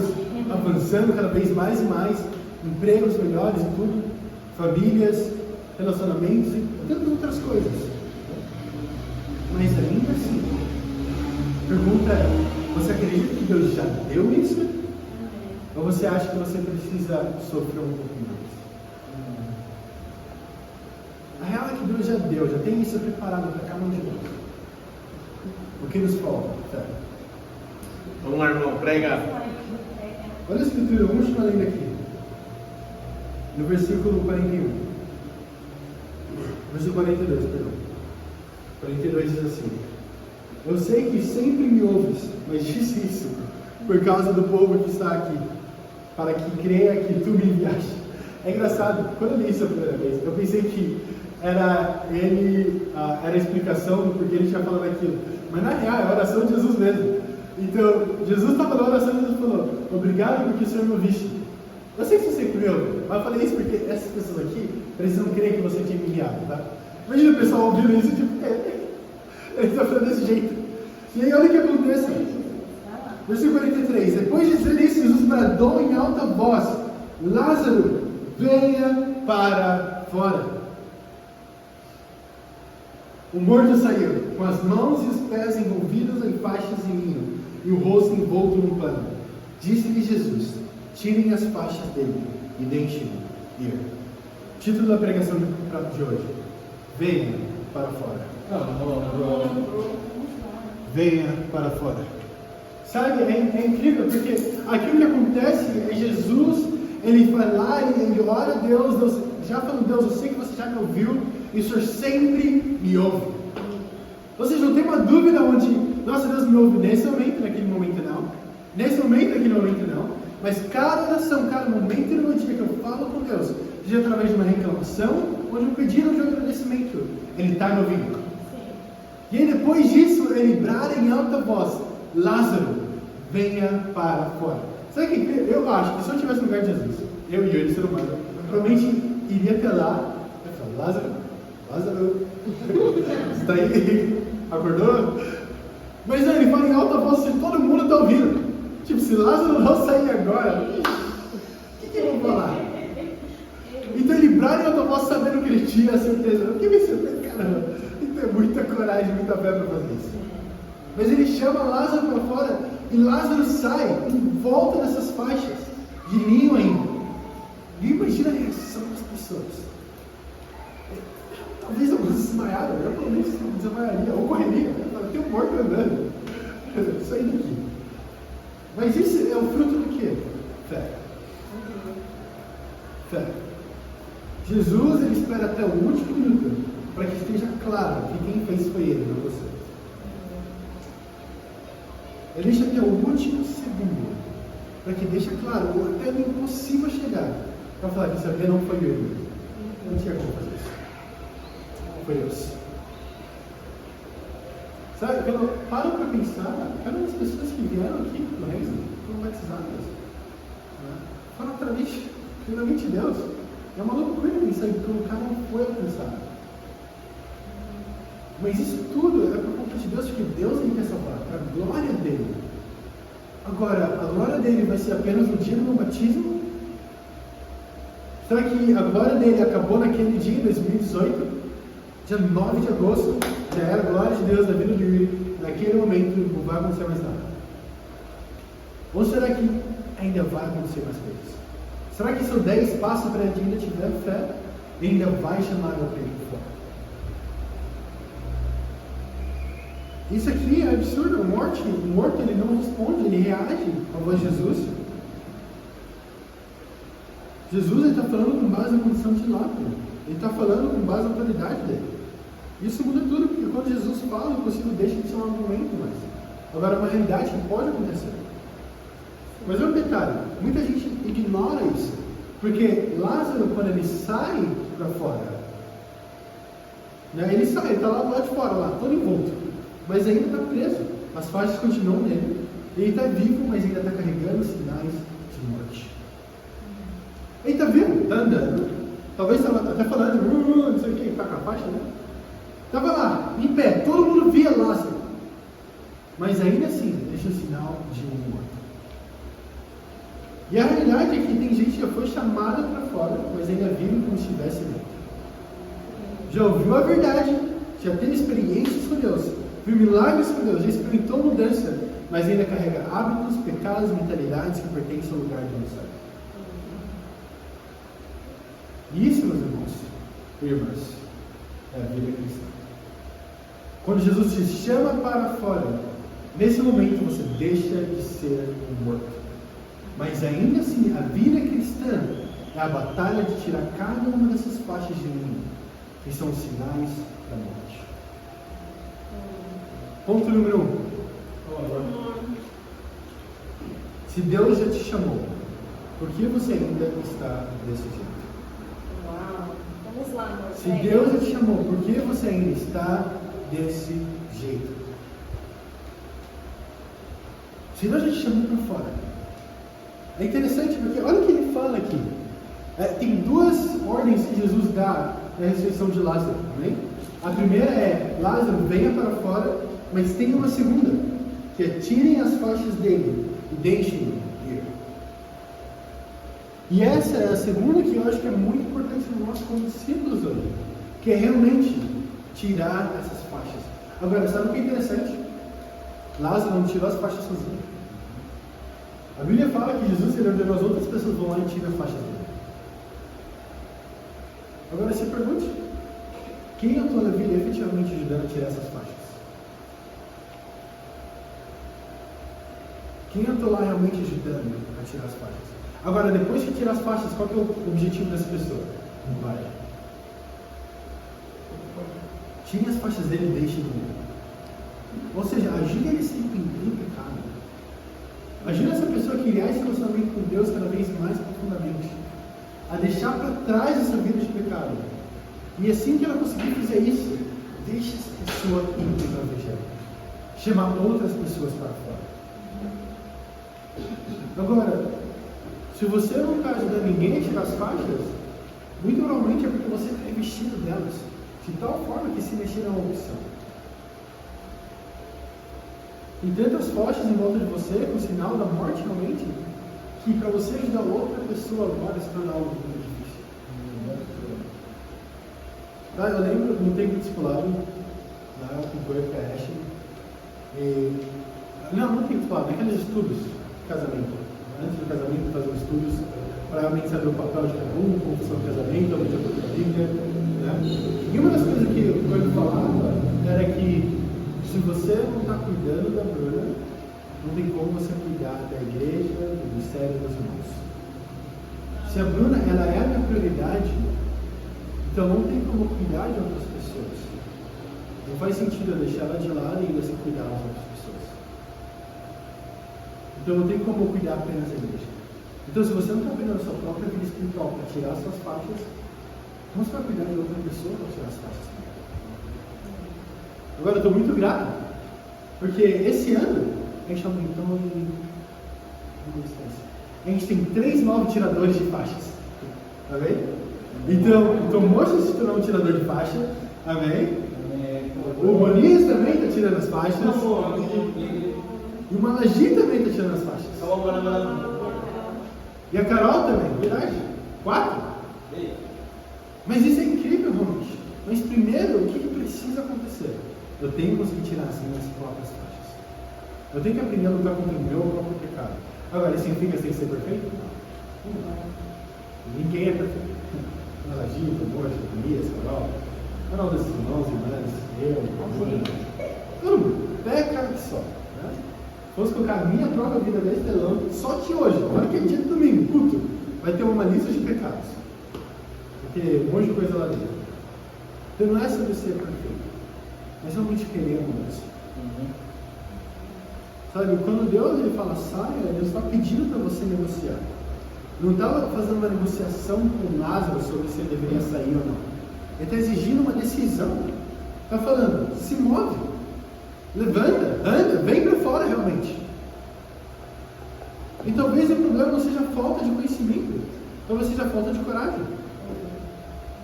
avançando cada vez mais e mais, empregos melhores e tudo, famílias, relacionamentos e tantas outras coisas. Mas ainda assim, a pergunta é: você acredita que Deus já deu isso? Ou você acha que você precisa sofrer um pouquinho mais? A real é que Deus já deu, já tem isso preparado para cada um de nós. O que nos falta? Tá. Vamos lá, irmão, prega. Olha a escritura, vamos continuar lendo aqui. No versículo 41. Versículo 42, perdão. 42 diz assim: eu sei que sempre me ouves, mas disse isso por causa do povo que está aqui, para que creia que tu me enviaste. É engraçado, quando eu li isso a primeira vez, eu pensei que era a explicação do porquê ele tinha falado aquilo. Mas na real, é a oração de Jesus mesmo. Então, Jesus estava na oração e Jesus falou: obrigado porque o Senhor me ouviste. Eu sei que você creu, mas eu falei isso porque essas pessoas aqui precisam crer que você tinha me enviado, tá? Imagina o pessoal ouvindo isso, tipo, ele está falando desse jeito. E aí olha o que acontece. Versículo 43. Depois de dizer isso, Jesus bradou em alta voz: Lázaro, venha para fora. O morto saiu, com as mãos e os pés envolvidos em faixas de linho, e o rosto envolto num pano. Disse-lhe Jesus: tirem as faixas dele e deixem-no ir. Título da pregação de hoje: venha para fora. Venha para fora. Sabe, é incrível, porque aquilo que acontece é Jesus, ele vai lá e ele ora a Deus, Deus já falou: Deus, eu sei que você já me ouviu, e o Senhor sempre me ouve. Ou seja, não tem uma dúvida onde, nossa, Deus me ouve nesse momento, naquele momento não, nesse momento, naquele momento não, mas cada oração, cada momento no meu dia que eu falo com Deus, seja através de uma reclamação ou de um pedido ou de um agradecimento, ele está me ouvindo. E aí depois disso, ele brada em alta voz: Lázaro, venha para fora. Sabe o que eu acho? Que se eu estivesse no lugar de Jesus, eu e ele, ser humano, eu provavelmente iria até lá e falar: Lázaro, você está aí? Acordou? Mas não, ele fala em alta voz, se todo mundo está ouvindo. Tipo, se Lázaro não sair agora, o que eu vou falar? Então ele brada em alta voz, sabendo que ele tinha a certeza. Eu fiquei pensando: caramba, ele tem muita coragem, muita fé para fazer isso. Mas ele chama Lázaro para fora, e Lázaro sai em volta dessas faixas de linho ainda. E imagina a reação das pessoas. Talvez alguns desmaiaram, eu pelo menos desmaiaria, ou correria, tem um morto andando. Isso aí daqui. Mas isso é o fruto do quê? Fé. Fé. Jesus, ele espera até o último minuto para que esteja claro que quem fez foi ele, não você. Ele deixa até o último segundo para que deixe claro, ou até o impossível chegar para falar que sabia não foi eu. Não tinha como fazer isso. Foi Deus. Sabe, quando eu paro para pensar, cada uma das pessoas que vieram aqui para o reino foram batizadas. Foram através finalmente de Deus. É uma loucura pensar que o cara não foi alcançado. Mas isso tudo é por conta de Deus, porque Deus ele quer salvar, para a glória dele. Agora, a glória dele vai ser apenas no dia do meu batismo? Será que a glória dele acabou naquele dia, em 2018? Dia 9 de agosto, já era a glória de Deus na vida do Yuri. Naquele momento não vai acontecer mais nada. Ou será que ainda vai acontecer mais coisas? Será que se eu der espaço para ele ainda tiver fé, ele ainda vai chamar meu peito fora? Isso aqui é absurdo. O morto ele não responde, ele reage à voz de Jesus. Jesus está falando com base na condição de lápide. Ele está falando com base na autoridade dele. Isso muda tudo, porque quando Jesus fala, o impossível deixa de ser um argumento mais. Agora, é uma realidade que pode acontecer. Mas é um detalhe, muita gente ignora isso. Porque Lázaro, quando ele sai para fora, ele sai, ele está lá do lado de fora, lá, todo envolto. Mas ainda está preso. As faixas continuam nele. Ele está vivo, mas ainda está carregando sinais de morte. Ele está vivo, está andando. Talvez estava até falando, não sei o que, está com a faixa, né? Estava lá, em pé, todo mundo via Lázaro. Mas ainda assim, deixa o sinal de um morto. E a realidade é que tem gente que já foi chamada para fora, mas ainda vive como se estivesse dentro. Já ouviu a verdade, já teve experiências com Deus, viu milagres com Deus, já experimentou mudança, mas ainda carrega hábitos, pecados, mentalidades que pertencem ao lugar de onde sai. Isso, meus irmãos e irmãs, é a vida cristã. Quando Jesus te chama para fora, nesse momento você deixa de ser um morto. Mas ainda assim, a vida cristã é a batalha de tirar cada uma dessas faixas de mim, que são os sinais da morte. Ponto número 1. Se Deus já te chamou, por que você ainda está desse jeito? Vamos lá, amor. Se Deus já te chamou, por que você ainda está desse jeito? Se Deus já te chamou para fora. É interessante porque olha o que ele fala aqui. Tem duas ordens que Jesus dá na ressurreição de Lázaro. Amém? A primeira é, Lázaro, venha para fora, mas tem uma segunda, que é tirem as faixas dele e deixem-no ir. E essa é a segunda que eu acho que é muito importante para nós como discípulos hoje, que é realmente tirar essas faixas. Agora, sabe o que é interessante? Lázaro não tirou as faixas sozinho. A Bíblia fala que Jesus ordenou as outras pessoas vão lá e tiram as faixas dele. Agora se pergunte, quem na tua vida efetivamente ajudando a tirar essas faixas? Quem eu estou lá realmente ajudando a tirar as faixas? Agora, depois que tirar as faixas, qual que é o objetivo dessa pessoa? Não vai. Tire as faixas dele e deixe ele. Ou seja, ajude ele a se arrepender do pecado. Ajude essa pessoa a criar esse relacionamento com Deus cada vez mais profundamente. A deixar para trás essa vida de pecado. E assim que ela conseguir fazer isso, deixe essa pessoa ir para o Evangelho. Chamar outras pessoas para fora. Agora, se você não está ajudando ninguém a tirar as faixas, muito provavelmente é porque você está revestido delas, de tal forma que se mexer é uma opção. E tantas faixas em volta de você, com o sinal da morte realmente, que para você ajudar outra pessoa agora se torna algo muito difícil. Eu lembro no tempo de discipulado, lá com o Coelho e a Ashley, não tem que discipulado, naqueles estudos de casamento. Antes do casamento, fazer estudos para realmente saber o papel de cada um, como funciona o casamento, onde é a Bíblia. Né? E uma das coisas que o Coelho falava era que se você não está cuidando da Bruna, não tem como você cuidar da igreja, do ministério dos irmãos. Se a Bruna, ela é a minha prioridade, então não tem como cuidar de outras pessoas. Não faz sentido eu deixar ela de lado e ainda se cuidar das outras pessoas. Então não tem como eu cuidar apenas da igreja. Então se você não está cuidando da sua própria vida espiritual para tirar as suas faixas, como você vai cuidar de outra pessoa para tirar as faixas? Agora eu estou muito grato, porque esse ano a gente aumentou a gente tem 3 novos tiradores de faixas. Amém? Então o Mocha se tornou um tirador de faixa. Amém? O Moniz também está tirando as faixas. E o Malagi também está tirando as faixas. E a Carol também, verdade? 4? Mas isso é incrível, realmente. Mas primeiro, o que precisa acontecer? Eu tenho que conseguir tirar as minhas próprias faixas. Eu tenho que aprender a lutar contra o meu próprio pecado. Agora, isso significa que tem que ser perfeito? Não. Ninguém é perfeito. Malagi, o Mocha, o Elias, Carol. Cada um desses irmãos, irmãs, todo mundo. Peca só. Né? Se fosse colocar a minha própria vida nesse telão, só que hoje, olha que é dia de domingo, puto, vai ter uma lista de pecados. Porque um monte de coisa lá dentro. Então não é sobre ser perfeito, mas realmente querer a mudança. Sabe, quando Deus ele fala saia, Deus está pedindo para você negociar. Não estava fazendo uma negociação com Lázaro sobre se ele deveria sair ou não. Ele está exigindo uma decisão. Está falando, se move, levanta, anda, vem para fora realmente. E talvez o problema não seja falta de conhecimento, talvez seja falta de coragem.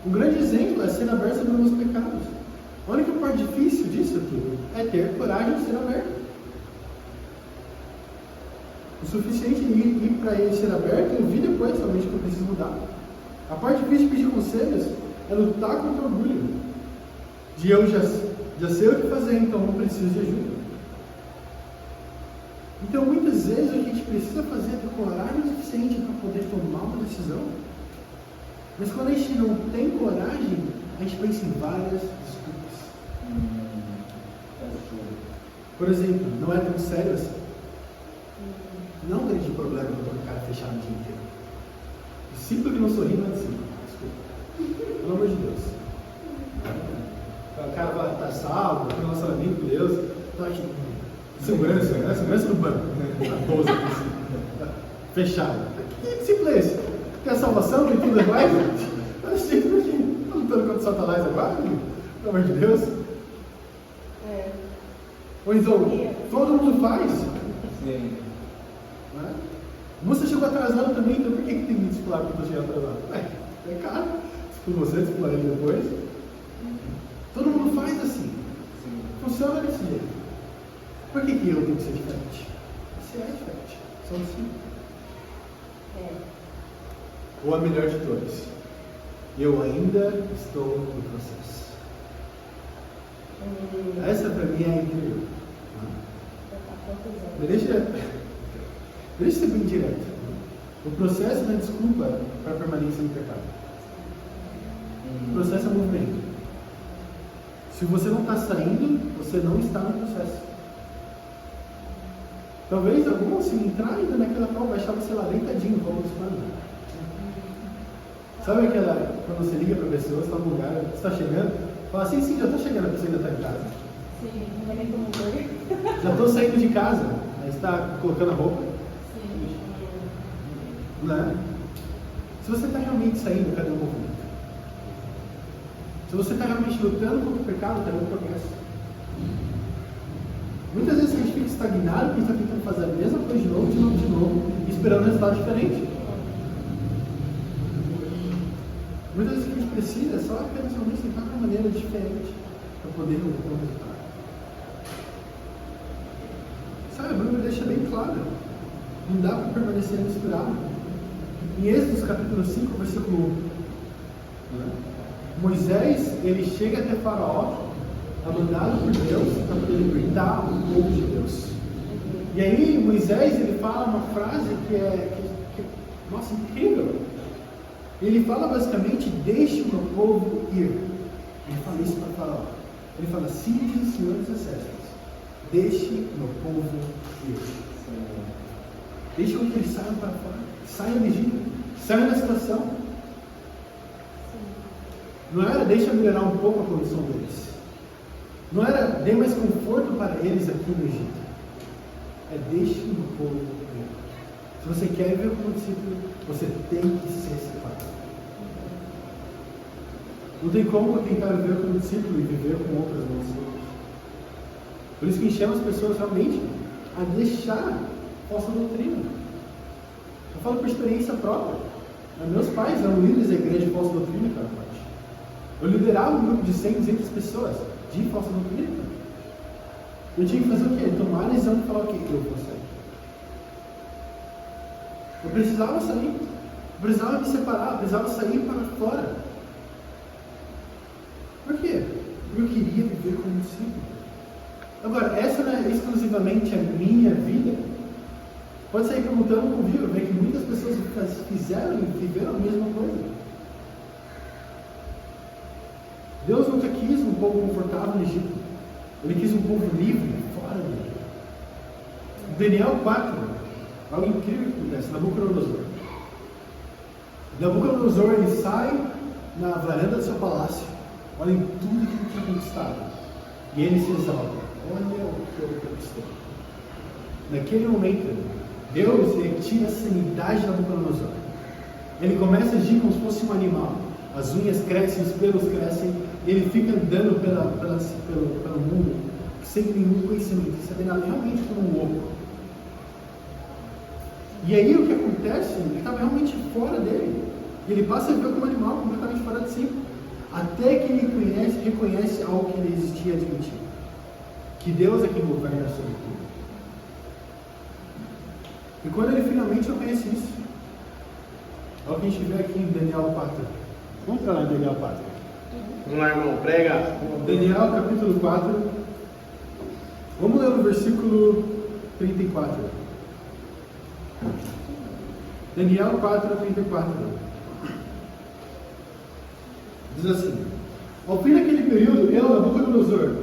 Um grande exemplo é ser aberto sobre os meus pecados. A única parte difícil disso tudo é ter coragem de ser aberto. O suficiente ir para ele ser aberto e ouvir depois somente que eu preciso mudar. A parte difícil de pedir conselhos é lutar contra o orgulho. De eu já sei o que fazer, então não preciso de ajuda. Então muitas vezes o que a gente precisa fazer é ter coragem suficiente para poder tomar uma decisão. Mas quando a gente não tem coragem, a gente pensa em várias desculpas. Por exemplo, não é tão sério assim. Não é um grande problema quando o cara fechado o dia inteiro. Discípulo que não sorri não é discípulo. Desculpa. Pelo amor de Deus. O cara vai estar salvo, tem um relacionamento com Deus, está aqui. Segurança do banco. A 12 aqui, assim. Fechado. Que discípulo é esse? Tem a salvação, tem tudo mais? Olha esse discípulo aqui. Está lutando contra o Satanás agora? Pelo amor de Deus. Ou então, todo mundo faz. Sim. Né? Você chegou atrasado também, então por que tem que discipular quando você chega atrasado? É caro. Discipula você, discipula ele depois. Todo mundo faz assim. Sim. Funciona desse jeito. Por que eu tenho que ser diferente? Você é diferente. Só assim. Ou a melhor de todas. Eu ainda estou no processo. Essa para mim é incrível. Deixa eu ser bem direto. O processo não é desculpa para a permanência no pecado. O processo é movimento. Se você não está saindo, você não está no processo. Talvez alguns, se entrar ainda naquela prova, vai achar você lá deitadinho, como os planos. Sabe aquela, quando você liga para a pessoa, você está num lugar, você está chegando, fala assim, sim, já estou chegando, a pessoa ainda está em casa. Sim, não vai nem como Já estou saindo de casa, aí está colocando a roupa. Sim. Né? Se você está realmente saindo, cadê o movimento? Se você está realmente lutando contra o pecado, cadê o progresso? Muitas vezes a gente fica estagnado porque a gente está tentando fazer a mesma coisa de novo, esperando um resultado diferente. Muitas vezes o que a gente precisa é só apenas realmente tentar de uma maneira diferente para poder ter um resultado. Sabe, a Bíblia deixa bem claro. Não dá para permanecer misturado. Em Êxodo capítulo 5, versículo 1, Moisés, ele chega até Faraó, mandado por Deus, para poder libertar o povo de Deus. E aí Moisés, ele fala uma frase que nossa, incrível. Ele fala basicamente, deixe o meu povo ir. Ele fala isso para Faraó. Ele fala, assim diz o Senhor dos Exércitos, deixe o meu povo ir. Deixa que eles saiam para fora, saiam do Egito, Sai da situação. Não era deixa melhorar um pouco a condição deles. Não era dê mais conforto para eles aqui no Egito. É deixe um pouco melhor. Se você quer viver como discípulo, você tem que ser separado. Não tem como tentar viver como discípulo e viver com outras pessoas. Por isso que enchemos as pessoas realmente a deixar falsa doutrina. Eu falo por experiência própria. Meus pais eram líderes da igreja de falsa doutrina, cara. Eu liderava um grupo de 100, 200 pessoas de falsa doutrina. Eu tinha que fazer o quê? Tomar a decisão e falar o quê? Eu vou sair. Eu precisava sair. Eu precisava me separar. Eu precisava sair para fora. Por quê? Porque eu queria viver como discípulo. Agora, essa não é exclusivamente a minha vida. Pode sair perguntando comigo, ver que muitas pessoas fizeram e viveram a mesma coisa. Deus nunca quis um povo confortável no Egito. Ele quis um povo livre, fora dele. Daniel 4, algo incrível que acontece, Nabucodonosor. Nabucodonosor, ele sai na varanda do seu palácio, olha em tudo que ele tinha conquistado, e ele se exalta. Olha o que eu conquistei. Naquele momento, Deus retira a sanidade de Nabucodonosor. Ele começa a agir como se fosse um animal. As unhas crescem, os pelos crescem, ele fica andando pelo mundo sem nenhum conhecimento, sabendo realmente como um louco. E aí o que acontece? Ele estava realmente fora dele. Ele passa a viver como animal, completamente fora de si. Até que ele reconhece algo que ele existia admitir. Que Deus é quem governa sobre tudo. E quando ele finalmente reconhece isso, é o que a gente vê aqui em Daniel 4. Vamos para lá em Daniel 4. Vamos lá, irmão, prega. Daniel capítulo 4. Vamos ler o versículo 34. Daniel 4, 34. Diz assim: ao fim daquele período, eu, Nabucodonosor,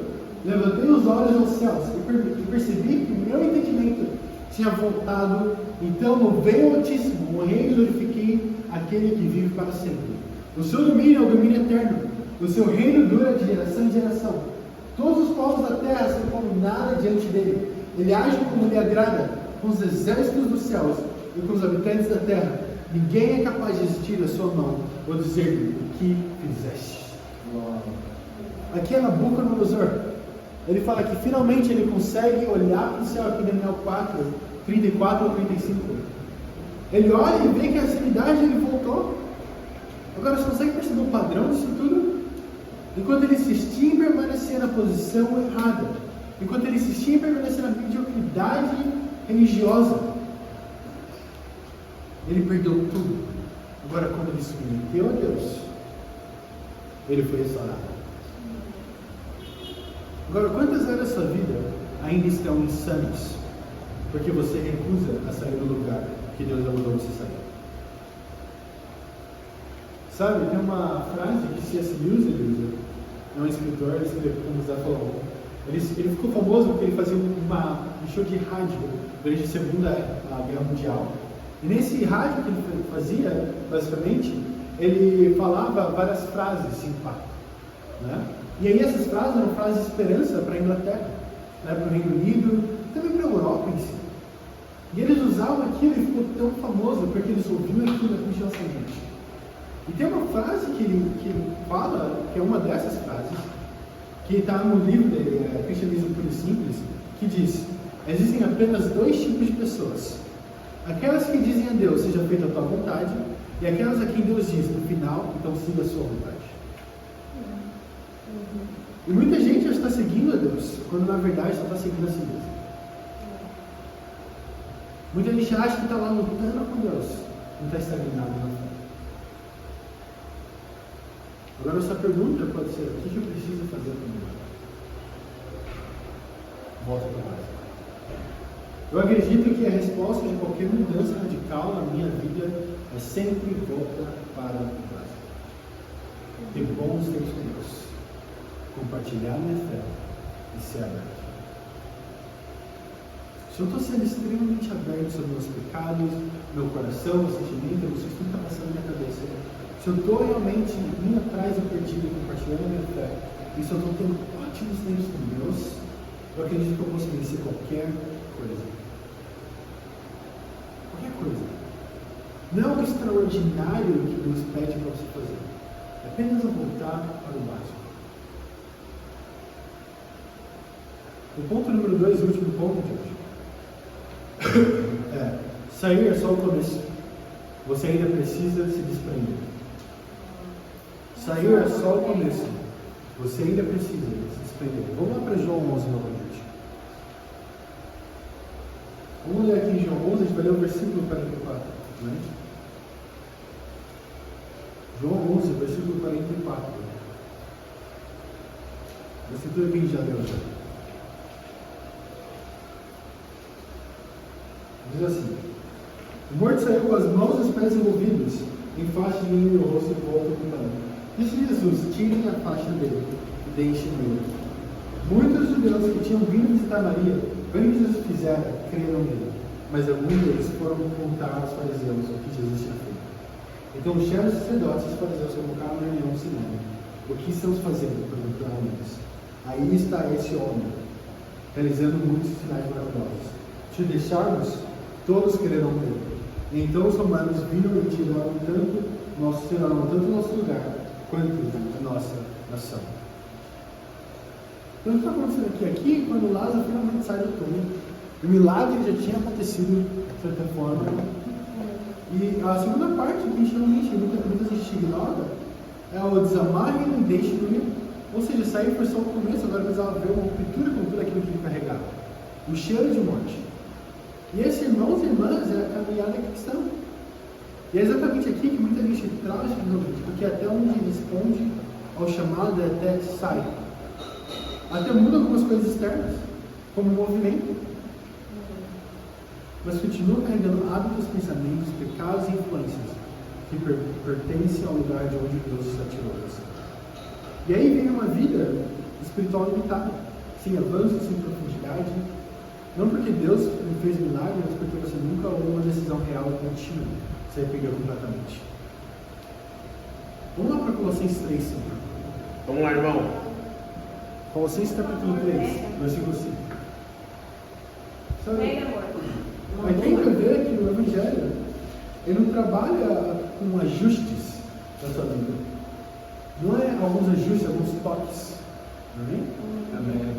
levantei os olhos aos céus e percebi que meu entendimento tinha voltado. Então louvei o Altíssimo, honrei e glorifiquei aquele que vive para sempre. O seu domínio é o domínio eterno. O seu reino dura de geração em geração. Todos os povos da terra são como nada diante dele. Ele age como lhe agrada, com os exércitos dos céus e com os habitantes da terra. Ninguém é capaz de resistir à sua mão ou dizer-lhe o que fizeste. Aqui é Nabucodonosor. Ele fala que finalmente ele consegue olhar para o céu, aqui em Daniel 4, 34 ou 35. Ele olha e vê que a sanidade ele voltou. Agora você consegue perceber o padrão disso tudo? Enquanto ele insistia em permanecer na posição errada, enquanto ele insistia em permanecer na mediocridade religiosa, ele perdeu tudo. Agora, quando ele submeteu a Deus, ele foi restaurado. Agora, quantas áreas da sua vida ainda estão insanas porque você recusa a sair do lugar que Deus mandou você sair? Sabe, tem uma frase que C.S. Lewis usa, é um escritor, ele escreveu, como o Zé falou. Ele ficou famoso porque ele fazia um show de rádio durante a Segunda Guerra Mundial. E nesse rádio que ele fazia, basicamente, ele falava várias frases de impacto, né? E aí essas frases eram frases de esperança para a Inglaterra, né, para o Reino Unido, também para a Europa em si. E eles usavam aquilo e ficou tão famoso porque eles ouviam aquilo com chance de gente. E tem uma frase que ele fala, que é uma dessas frases, que está no livro dele, Cristianismo Puro e Simples, que diz: existem apenas dois tipos de pessoas. Aquelas que dizem a Deus, seja feita a tua vontade, e aquelas a quem Deus diz, no final, então siga a sua vontade. E muita gente já está seguindo a Deus, quando na verdade só está seguindo a si mesmo. Muita gente acha que está lá lutando com Deus, não está estagnado na fé. Agora, essa pergunta pode ser: o que eu preciso fazer com Deus? Volta para base. Eu acredito que a resposta de qualquer mudança radical na minha vida é sempre volta para a base. Ter bons tempos com Deus, compartilhar minha fé e ser aberto. Se eu estou sendo extremamente aberto sobre meus pecados, meu coração, meu sentimento, emoções, tudo está passando na minha cabeça. Se eu estou realmente indo atrás do perdido, compartilhando a minha fé, e se eu estou tendo ótimos tempos com Deus, eu acredito que eu posso vencer qualquer coisa. Qualquer coisa. Não é o extraordinário que Deus pede para você fazer. É apenas eu voltar para o básico. O ponto número 2, o último ponto de hoje. Sair é só o começo. Você ainda precisa se desprender. Sair é só o começo. Você ainda precisa se desprender. Vamos lá para João 11 novamente. Vamos ler aqui em João 11, a gente vai ler o versículo 44. Né? João 11, versículo 44. Você tudo bem já leu já. Diz assim: o morto saiu com as mãos e os pés envolvidos em faixa de linho no rosto e volta gritando. Disse Jesus: tirem a faixa dele e deixem ele. Muitos judeus que tinham vindo visitar Maria, vendo o que Jesus fizera, creram nele. Mas alguns deles foram contar aos fariseus o que Jesus tinha feito. Então os chefes sacerdotes e os fariseus convocaram uma reunião no Sinédrio. O que estamos fazendo? Perguntaram eles. Aí está esse homem, realizando muitos sinais maravilhosos. Se o deixarmos, todos quererão ter. E então os romanos viram e tiraram tanto o nosso lugar quanto a nossa nação. Então o que está acontecendo aqui, quando Lázaro finalmente sai do túmulo, o milagre já tinha acontecido de certa forma. E a segunda parte que a gente muitas vezes ignora é o desamarre e deixe do rio. Ou seja, sair foi só o começo, agora precisava ver uma ruptura com tudo aquilo que ele carregava. O cheiro de morte. E esses irmãos e irmãs é a caminhada cristã. E é exatamente aqui que muita gente traz de novo, porque até onde responde ao chamado é até sai. Até muda algumas coisas externas, como o movimento, mas continua carregando hábitos, pensamentos, pecados e influências que pertencem ao lugar de onde Deus está tirando. E aí vem uma vida espiritual limitada, sem avanço, sem profundidade. Não porque Deus me fez milagre, mas porque você nunca houve uma decisão real e contínua. Você vai pegar completamente. Vamos lá para Colossenses 3, 5. Vamos lá, irmão. Colossenses capítulo 3, versículo 5. Pega, amor. Mas tem que ver que o Evangelho, ele não trabalha com ajustes da sua vida. Não é alguns ajustes, alguns toques. Amém? Amém.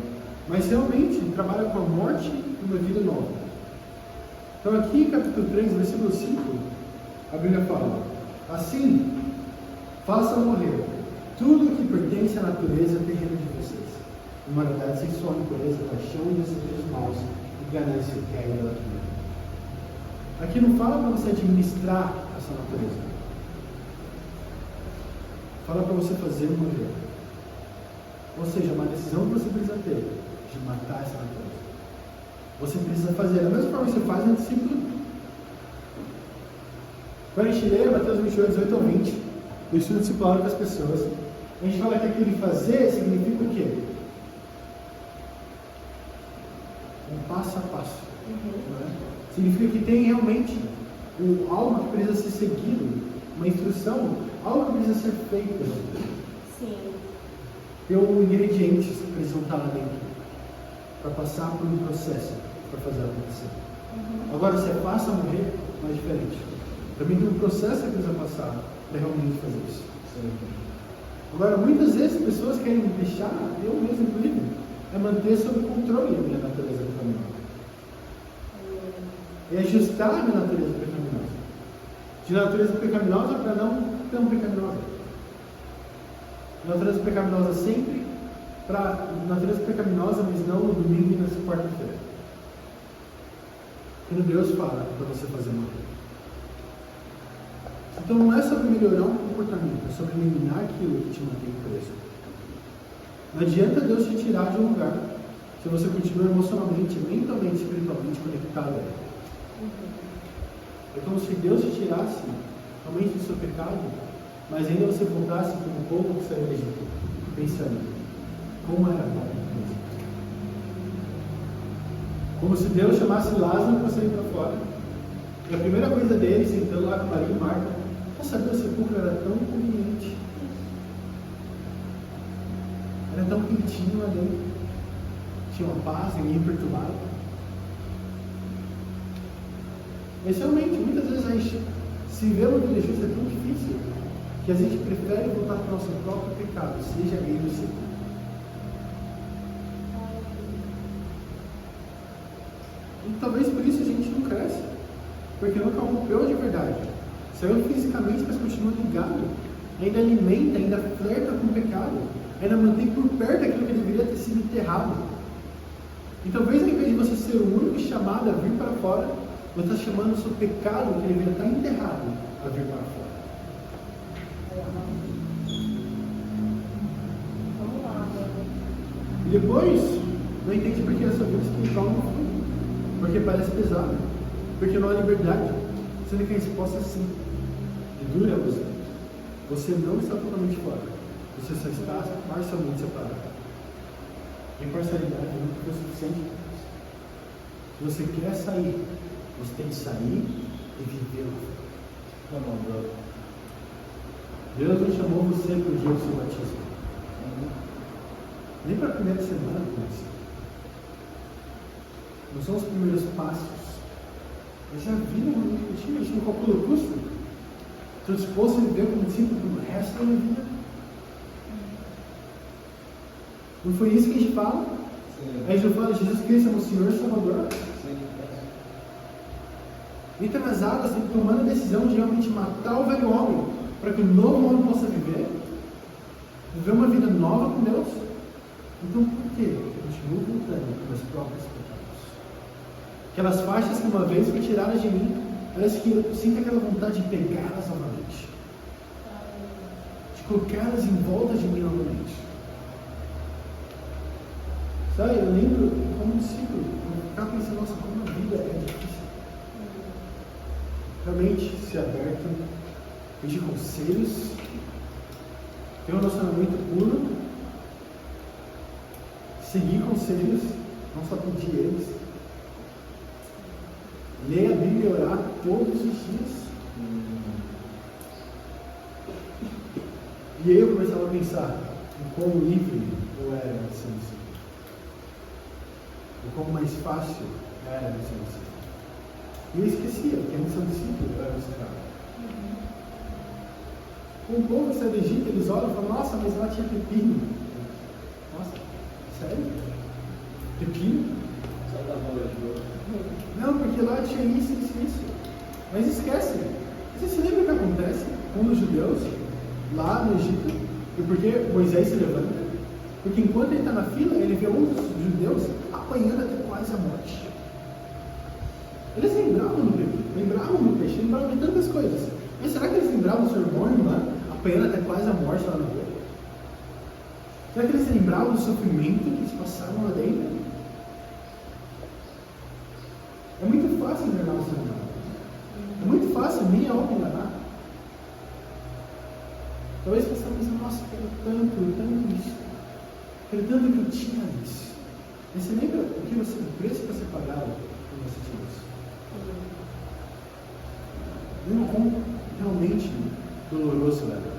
Mas realmente trabalha com a morte e uma vida nova. Então aqui em capítulo 3, versículo 5, a Bíblia fala: assim, façam morrer tudo o que pertence à natureza terrena de vocês: imoralidade sexual, impureza, paixão e desejos maus, e ganância, que é a idolatria. Aqui não fala para você administrar essa natureza. Fala para você fazer morrer. Ou seja, uma decisão que você precisa ter de matar essa natureza. Você precisa fazer. Da mesma forma que você faz no discípulo. Quando a gente lê Mateus 28, 18 ao 20, o estudo discipulado com as pessoas, a gente fala que aquele fazer significa o quê? Um passo a passo. Né? Significa que tem realmente algo que precisa ser seguido, uma instrução, algo que precisa ser feito. Sim. Tem ingredientes que precisam estar lá dentro para passar por um processo para fazer acontecer. Agora, se é fácil morrer, não é diferente. Também tem um processo que precisa passar para realmente fazer isso. Agora, muitas vezes pessoas querem deixar, eu mesmo inclusive, é manter sob controle a minha natureza pecaminosa. É ajustar a minha natureza pecaminosa. De natureza pecaminosa para não tão pecaminosa. De natureza pecaminosa sempre para natureza pecaminosa, mas não no domingo e na quarta-feira. Quando Deus fala para você fazer mal. Então não é sobre melhorar um comportamento, é sobre eliminar aquilo que te mantém preso. Não adianta Deus te tirar de um lugar se você continua emocionalmente, mentalmente, espiritualmente conectado a Ele. É como se Deus te tirasse realmente do seu pecado, mas ainda você voltasse como o povo que saiu do Egito, pensando como era bom. Como se Deus chamasse Lázaro para sair para fora. E a primeira coisa dele, sentando lá com Maria e Marta, já sabia, o sepulcro era tão conveniente. Era tão quentinho lá dentro. Tinha uma paz, ninguém perturbado. Mas realmente, muitas vezes a gente se vê no religioso é tão difícil que a gente prefere voltar para o nosso próprio pecado, seja ele o seu. E talvez por isso a gente não cresce, porque nunca rompeu de verdade. Saiu fisicamente, mas continua ligado. Ainda alimenta, ainda flerta com o pecado, ainda mantém por perto aquilo que deveria ter sido enterrado. E talvez ao invés de você ser o único chamado a vir para fora, você está chamando o seu pecado que deveria estar enterrado a vir para fora. Vamos lá, E depois, não entende por que essa vida espiritual não foi. Porque parece pesado. Porque não há liberdade. Sendo que a resposta é sim. E dura você. Você não está totalmente fora. Você só está parcialmente separado. Imparcialidade é muito suficiente. Se você quer sair, você tem que sair e viver. Deus não chamou você para o dia do seu batismo. Nem para a primeira semana com você. Não são os primeiros passos. Mas já viram muito contigo, a gente não calcula o custo. Estou disposto a viver como discípulo pelo resto da minha vida. Não foi isso que a gente fala? Sim. A gente não fala, Jesus Cristo é o Senhor e Salvador. Sim. Entra nas águas, tem que tomar a decisão de realmente matar o velho homem, para que o novo homem possa viver uma vida nova com Deus. Então por que eu continuo voltando para meus próprios pecados? Aquelas faixas que uma vez foram tiradas de mim, parece que eu sinto aquela vontade de pegá-las novamente, de colocá-las em volta de mim novamente. Sabe, eu lembro como discípulo, eu ficava pensando, nossa, como a vida é difícil. Realmente ser aberto, pedir conselhos, ter um relacionamento puro, seguir conselhos, não só pedir eles, ler a Bíblia e orar todos os dias. E aí eu começava a pensar em quão livre eu era de ser discípulo. O quão mais fácil era de ser discípulo. E eu esquecia que a missão de discípulo era o escravo. Com o povo que sai do Egito, eles olham e falam, nossa, mas lá tinha pepino. Nossa, sério? Pepino? Não, porque lá tinha isso. Mas esquece. Você se lembra o que acontece com os judeus lá no Egito? E por que Moisés se levanta? Porque enquanto ele está na fila, ele vê outros judeus apanhando até quase a morte. Eles lembravam do pepino, lembravam do peixe, lembravam de tantas coisas. Mas será que eles lembravam do seu irmão lá, apanhando até quase a morte lá na rua? Será que eles lembravam do sofrimento que eles passaram lá dentro? É muito fácil enganar o ser humano. É muito fácil minha alma enganar. Talvez você esteja pensando, nossa, eu quero tanto isso. Quero tanto que eu tinha isso. Mas você lembra o que você, o preço que você pagava quando você tinha isso? Lembra como realmente doloroso era?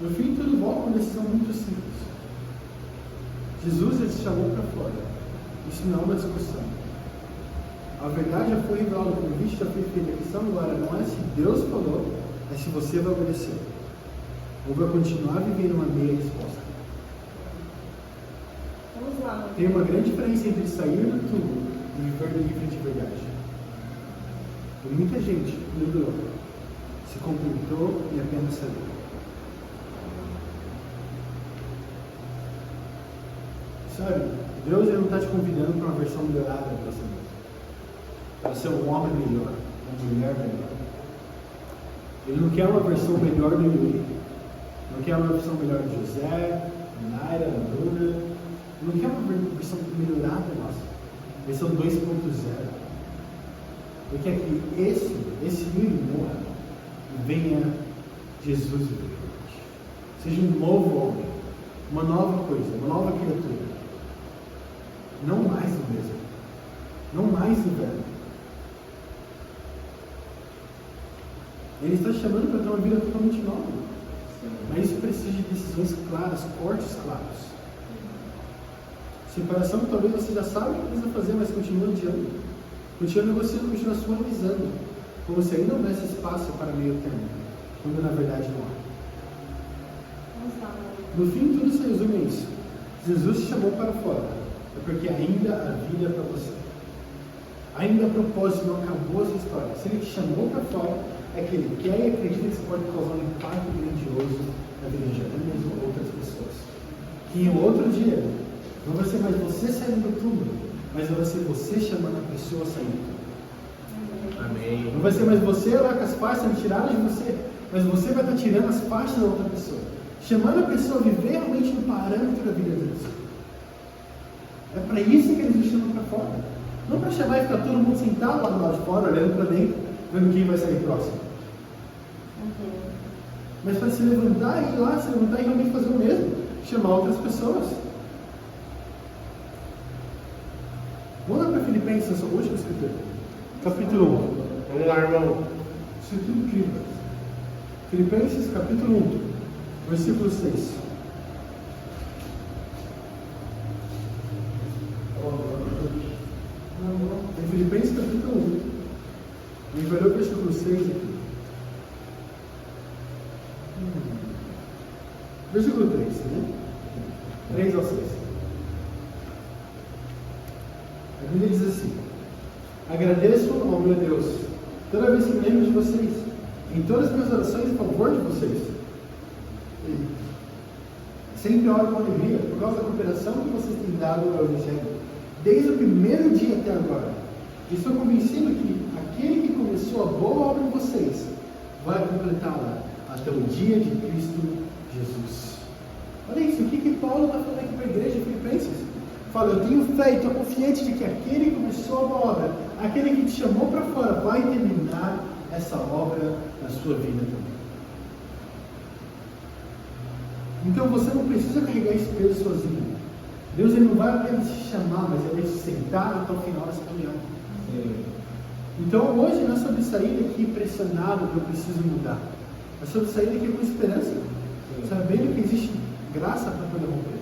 No fim, tudo volta com uma decisão muito simples. Jesus ele te chamou para fora. Isso não é uma discussão. A verdade já foi revelada, o convite já foi feito. A questão agora não é se Deus falou, é se você vai obedecer. Ou vai continuar vivendo uma meia resposta. Vamos lá. Tem uma grande diferença entre sair do tubo e viver livre de verdade. E muita gente mudou, se contentou e apenas saiu. Sabe, Deus ele não está te convidando para uma versão melhorada da você mesmo. Para ser um homem melhor, uma mulher melhor. Ele não quer uma versão melhor do Yuri. Não quer uma versão melhor de José, Naira, Bruna. Ele não quer uma versão melhorada nossa. Versão 2.0. Ele quer que esse Yuri morra e venha Jesus viver. Seja um novo homem, uma nova coisa, uma nova criatura. Não mais do mesmo. Não mais do velho. Ele está te chamando para ter uma vida totalmente nova. Mas isso precisa de decisões claras, cortes claros. Separação que talvez você já sabe o que precisa fazer, mas continua adiando. Continua negociando, continua suavizando. Como se ainda houvesse espaço para meio termo, quando na verdade não há. No fim, tudo se resume a isso. Jesus te chamou para fora, é porque ainda há vida para você. Ainda há propósito, não acabou essa história. Se Ele te chamou para fora, é que Ele quer e acredita que você pode causar um impacto grandioso na vida de mesmo outras pessoas. Que em outro dia, não vai ser mais você saindo do túmulo, mas vai ser você chamando a pessoa a sair do túmulo. Amém. Não vai ser mais você lá com as faixas me tiraram de você, mas você vai estar tirando as faixas da outra pessoa. Chamando a pessoa a viver realmente no parâmetro da vida de Deus. É para isso que Eles me chamam para fora. Não para chamar e ficar todo mundo sentado lá do lado de fora, olhando para dentro, vendo quem vai sair próximo. Mas para se levantar e ir lá, se levantar e realmente fazer o mesmo. Chamar outras pessoas. Vamos lá para Filipenses, essa última escritura. Capítulo 1. Vamos lá, irmão. Isso é tudo incrível. Filipenses, capítulo 1, versículo 6. Em Filipenses, capítulo 1. A gente vai ler o versículo 6 aqui. Versículo 3, né? 3 ao 6. A Bíblia diz assim: agradeço ao meu Deus toda vez que me lembro de vocês, em todas as minhas orações em favor de vocês. Sempre oro com alegria por causa da cooperação que vocês têm dado ao Evangelho, desde o primeiro dia até agora. E estou convencido que aquele que começou a boa obra em vocês vai completá-la até o dia de Cristo Jesus. Olha isso, o que Paulo está falando aqui para a igreja de Filipenses? Fala, eu tenho fé e estou confiante de que aquele que começou a boa obra, aquele que te chamou para fora, vai terminar essa obra na sua vida também. Então você não precisa carregar esse peso sozinho. Deus ele não vai apenas te chamar, mas Ele vai te sentar até o final dessa caminhada. Então hoje não é sobre sair daqui pressionado que eu preciso mudar. É sobre sair daqui com esperança. Sabendo que existe graça para poder romper.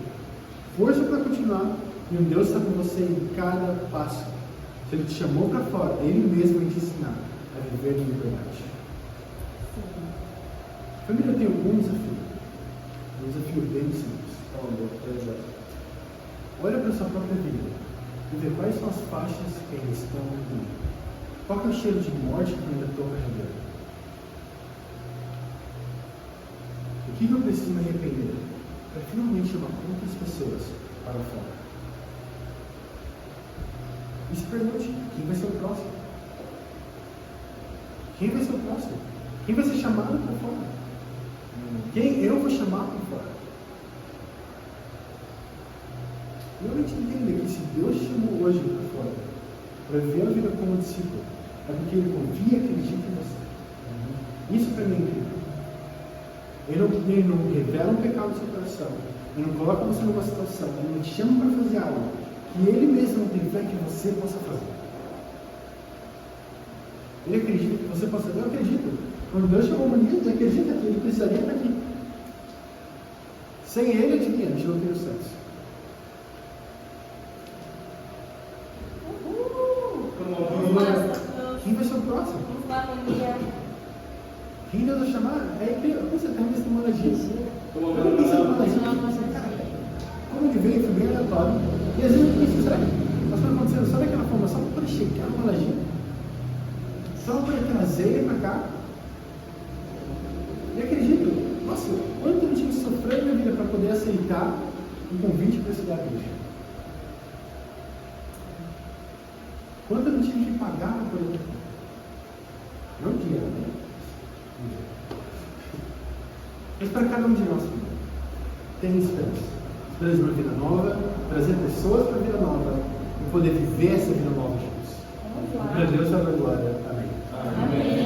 Força para continuar. E o Deus está com você em cada passo. Se Ele te chamou para fora, Ele mesmo vai te ensinar a viver em liberdade. A família tem algum desafio. Um desafio bem simples. Olha para a sua própria vida e vê quais são as faixas que ainda estão aqui. Qual é o cheiro de morte que eu ainda estou carregando? O que eu preciso me arrepender para finalmente chamar outras pessoas para fora? E se pergunte, quem vai ser o próximo? Quem vai ser o próximo? Quem vai ser chamado para fora? Quem eu vou chamar para fora? Realmente entenda que se Deus te chamou hoje para fora, para viver a vida como discípulo, é porque Ele confia e acredita em você. Isso para mim é incrível. Ele não revela um pecado no seu coração, Ele não coloca você numa situação, Ele não te chama para fazer algo que Ele mesmo não tem fé que você possa fazer. Ele acredita que você possa fazer. Eu acredito. Quando Deus chamou o menino, Ele acredita que Ele precisaria estar aqui. Sem Ele, adivinha, a gente não tem o sucesso. Quem vai ser o próximo? Quem Deus vai chamar? É incrível. Você está nesse moradinho. Eu pensei no moradinho, cara, como ele veio, foi bem aleatório. E às vezes eu penso, será que nós estamos acontecendo só daquela forma, só para poder chegar no moradinho? Só para trazer ele para cá? E acredito, nossa, quanto eu tive que sofrer na minha vida para poder aceitar um convite para estudar a igreja? Quanto eu não tive que pagar para poder? Não dinheiro, né? Mas para cada um de nós, tem esperança. Esperança de uma vida nova, trazer pessoas para a vida nova e poder viver essa vida nova juntos. Para Deus, a glória. Amém. Amém.